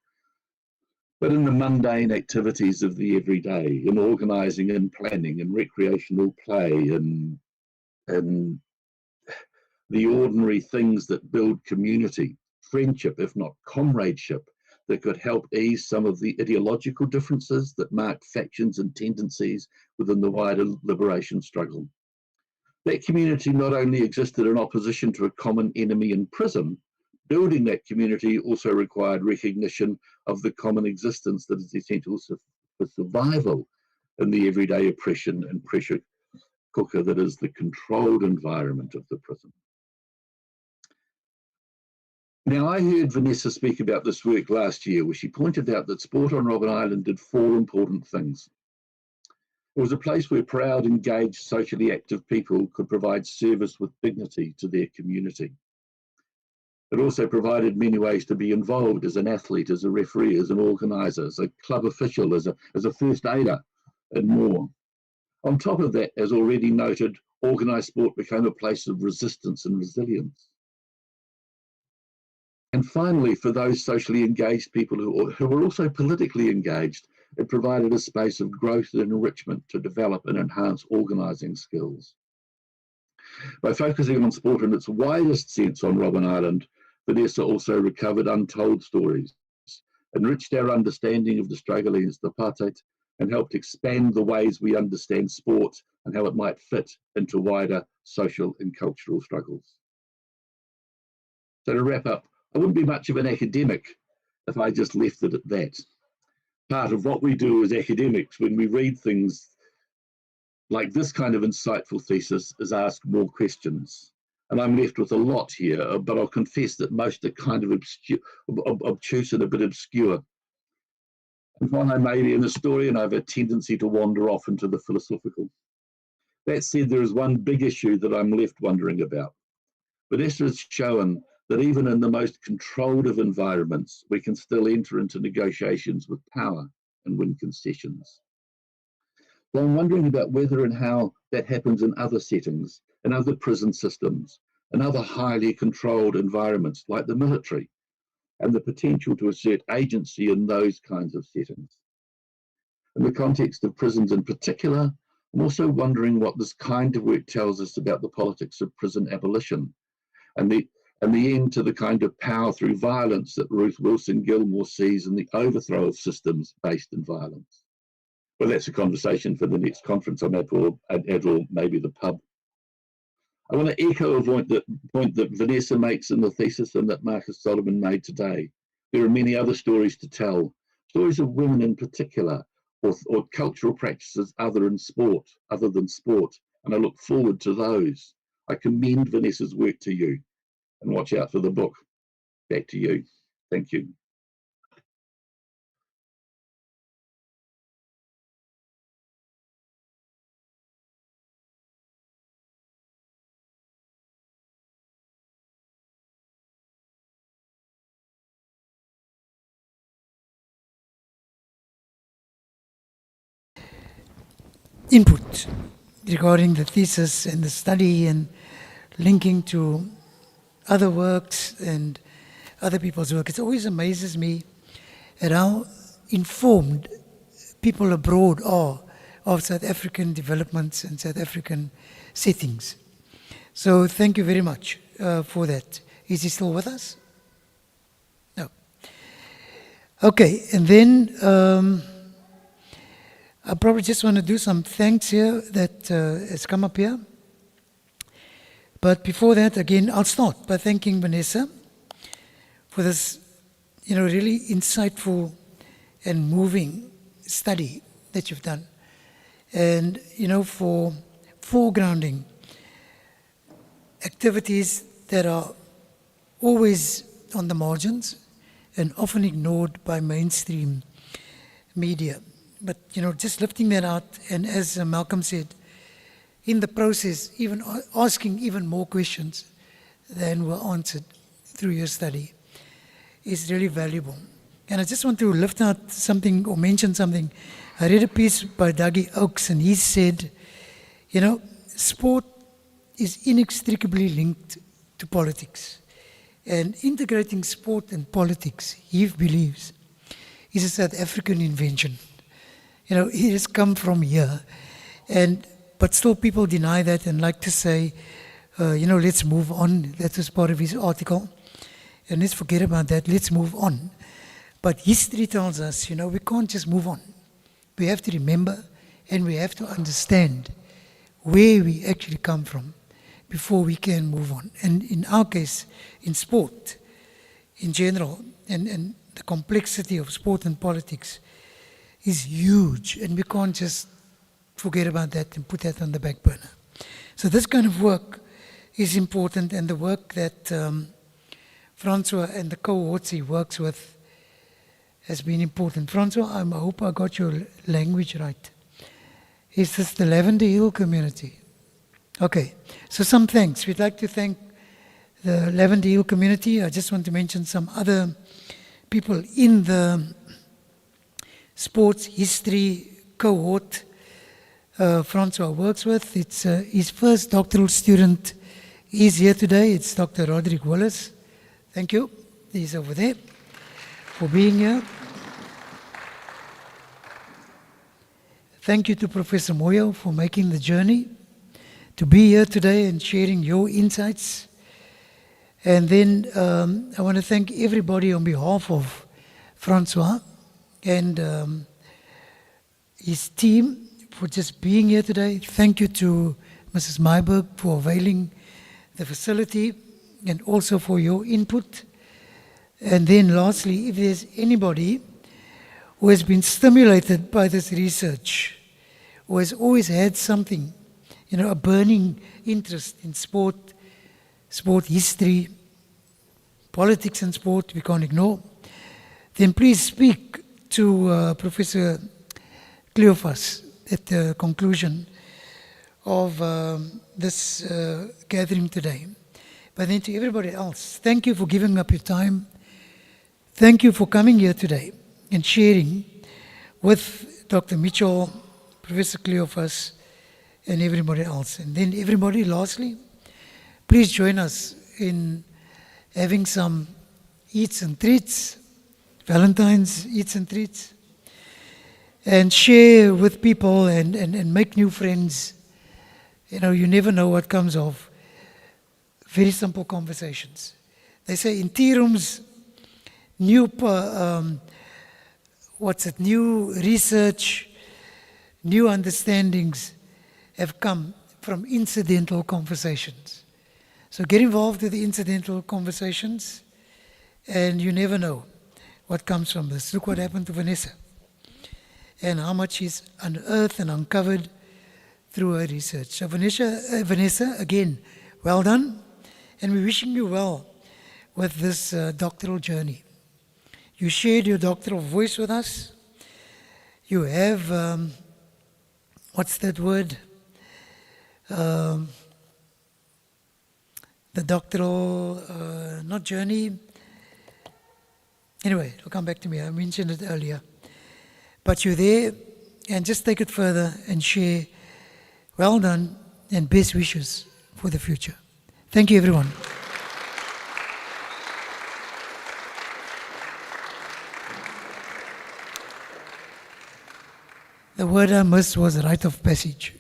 [SPEAKER 7] but in the mundane activities of the everyday, in organising and planning and recreational play and the ordinary things that build community, friendship, if not comradeship, that could help ease some of the ideological differences that mark factions and tendencies within the wider liberation struggle. That community not only existed in opposition to a common enemy in prison, building that community also required recognition of the common existence that is essential for survival in the everyday oppression and pressure cooker that is the controlled environment of the prison. Now, I heard Vanessa speak about this work last year, where she pointed out that sport on Robben Island did 4 important things. It was a place where proud, engaged, socially active people could provide service with dignity to their community. It also provided many ways to be involved as an athlete, as a referee, as an organiser, as a club official, as a first aider, and more. On top of that, as already noted, organised sport became a place of resistance and resilience. And finally, for those socially engaged people who were also politically engaged, it provided a space of growth and enrichment to develop and enhance organising skills. By focusing on sport in its widest sense on Robben Island, Vanessa also recovered untold stories, enriched our understanding of the struggle against apartheid, and helped expand the ways we understand sport and how it might fit into wider social and cultural struggles. So to wrap up, I wouldn't be much of an academic if I just left it at that. Part of what we do as academics when we read things like this kind of insightful thesis is ask more questions. And I'm left with a lot here, but I'll confess that most are kind of obtuse and a bit obscure. And while I may be an historian, I have a tendency to wander off into the philosophical. That said, there is one big issue that I'm left wondering about. Vanessa has shown that even in the most controlled of environments, we can still enter into negotiations with power and win concessions. So I'm wondering about whether and how that happens in other settings, in other prison systems, in other highly controlled environments like the military, and the potential to assert agency in those kinds of settings. In the context of prisons in particular, I'm also wondering what this kind of work tells us about the politics of prison abolition and the end to the kind of power through violence that Ruth Wilson Gilmore sees in the overthrow of systems based in violence. Well, that's a conversation for the next conference I'm at, or maybe the pub. I want to echo a point that Vanessa makes in the thesis and that Marcus Solomon made today. There are many other stories to tell, stories of women in particular, or cultural practices other than sport, and I look forward to those. I commend Vanessa's work to you, and watch out for the book. Back to you. Thank you.
[SPEAKER 3] Input. regarding the thesis and the study and linking to other works and other people's work. It always amazes me at how informed people abroad are of South African developments and South African settings. So thank you very much for that. Is he still with us? No. Okay, and then I probably just want to do some thanks here that has come up here. But before that, again, I'll start by thanking Vanessa for this, really insightful and moving study that you've done. And, for foregrounding activities that are always on the margins and often ignored by mainstream media. But, just lifting that out, and as Malcolm said, in the process, even asking even more questions than were answered through your study is really valuable. And I just want to lift out something or mention something. I read a piece by Dougie Oakes, and he said, sport is inextricably linked to politics. And integrating sport and politics, he believes, is a South African invention. It has come from here. But still people deny that and like to say, let's move on. That was part of his article. And let's forget about that. Let's move on. But history tells us, we can't just move on. We have to remember and we have to understand where we actually come from before we can move on. And in our case, in sport, in general, and the complexity of sport and politics is huge. And we can't just forget about that and put that on the back burner. So this kind of work is important, and the work that Francois and the cohorts he works with has been important. Francois, I hope I got your language right. Is this the Lavender Hill community? Okay, so some thanks. We'd like to thank the Lavender Hill community. I just want to mention some other people in the sports history cohort Francois works with. It's his first doctoral student is here today. It's Dr. Roderick Willis. Thank you. He's over there for being here. Thank you to Professor Moyo for making the journey to be here today and sharing your insights. And then I want to thank everybody on behalf of Francois and his team for just being here today. Thank you to Mrs. Myberg for availing the facility and also for your input. And then lastly, if there's anybody who has been stimulated by this research, who has always had something, a burning interest in sport history, politics and sport, we can't ignore, then please speak to Professor Cleophas at the conclusion of this gathering today. But then to everybody else, thank you for giving up your time. Thank you for coming here today and sharing with Dr. Mitchell, Professor Cleophas, and everybody else. And then everybody, lastly, please join us in having some eats and treats, Valentine's eats and treats, and share with people and make new friends. You never know what comes of very simple conversations. They say in tea rooms, new research, new understandings have come from incidental conversations. So get involved with the incidental conversations, and you never know what comes from this. Look what happened to Vanessa, and how much is unearthed and uncovered through her research. So Vanessa, again, well done, and we're wishing you well with this doctoral journey. You shared your doctoral voice with us. You have, what's that word? The doctoral, not journey. Anyway, it'll come back to me. I mentioned it earlier. But you're there, and just take it further and share Well done and best wishes for the future. Thank you, everyone. The word I missed was rite of passage.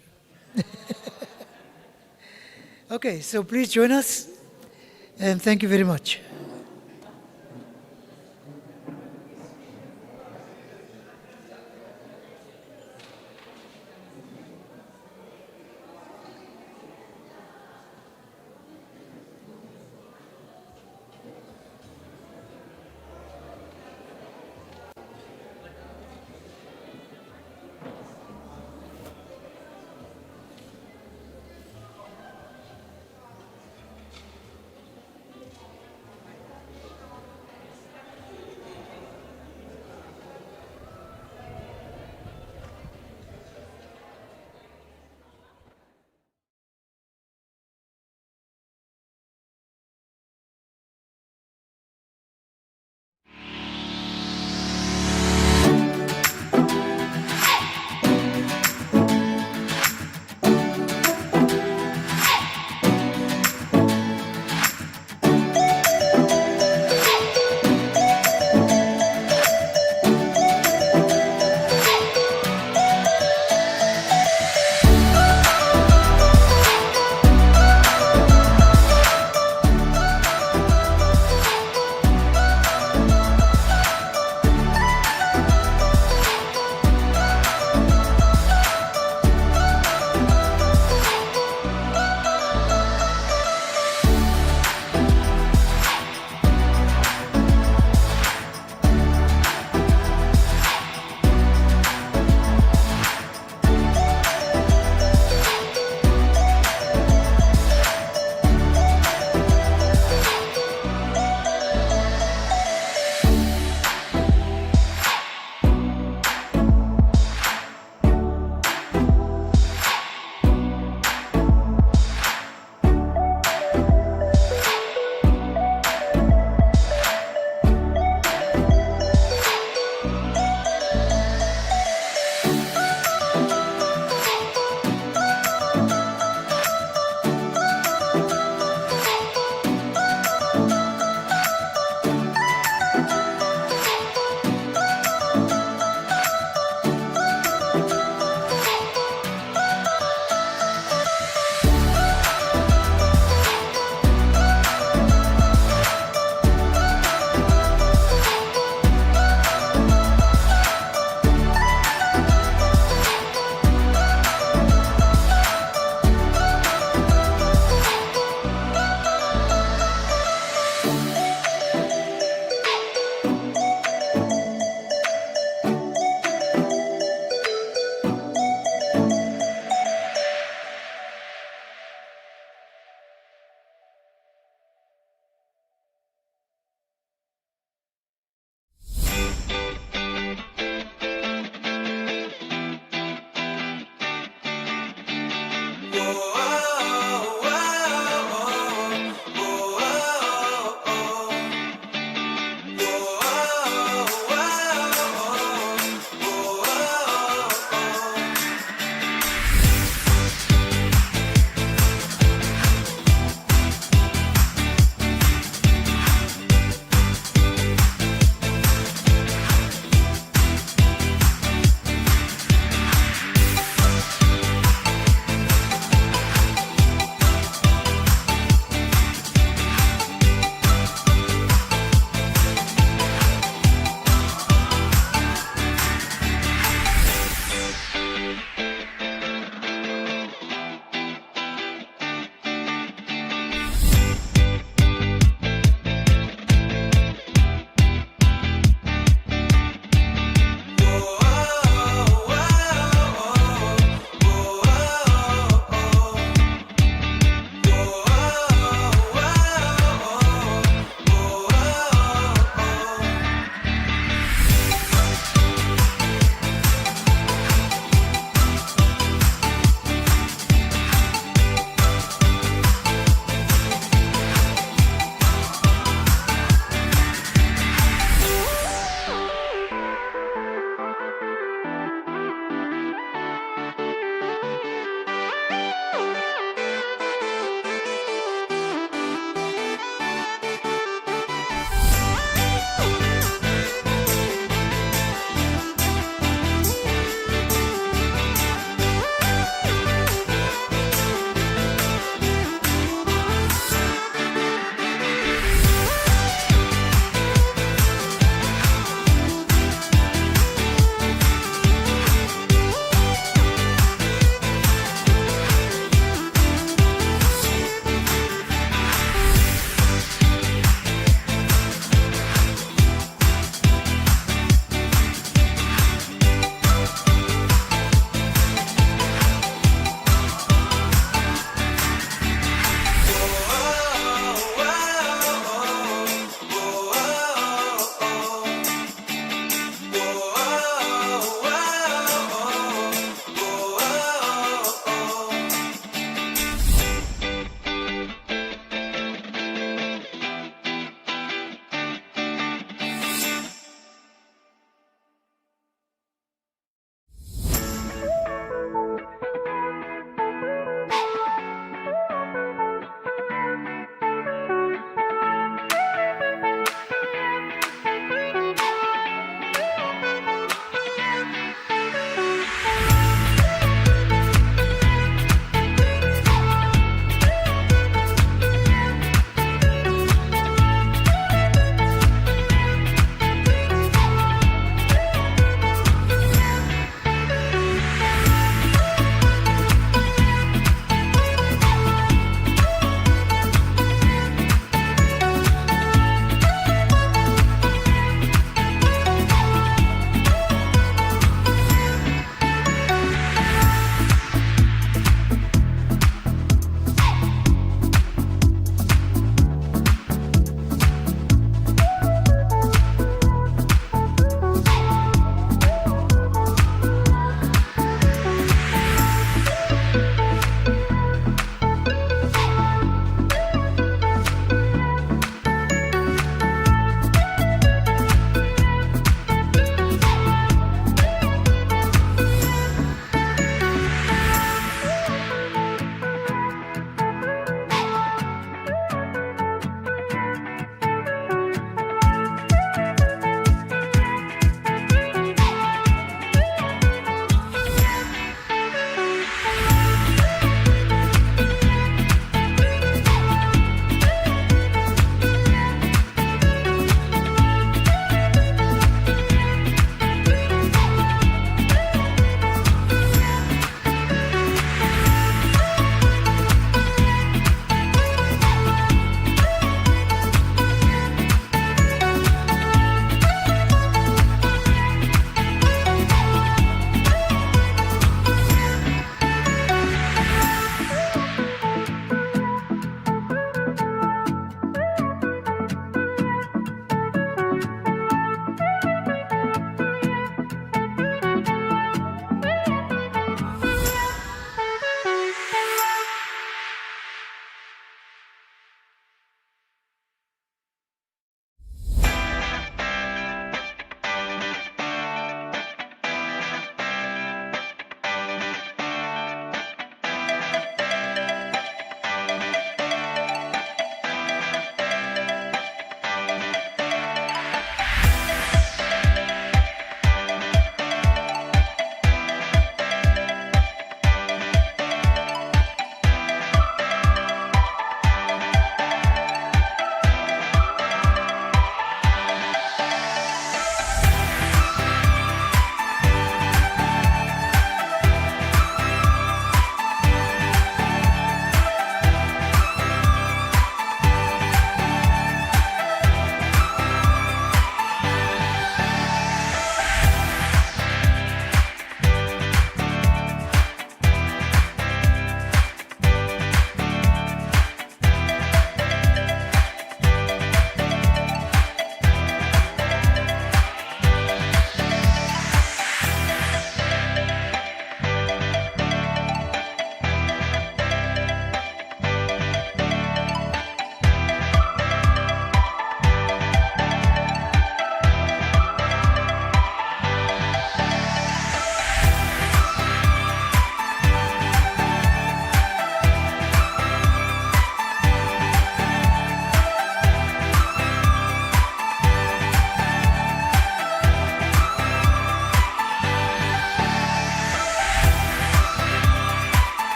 [SPEAKER 3] Okay, so please join us and thank you very much.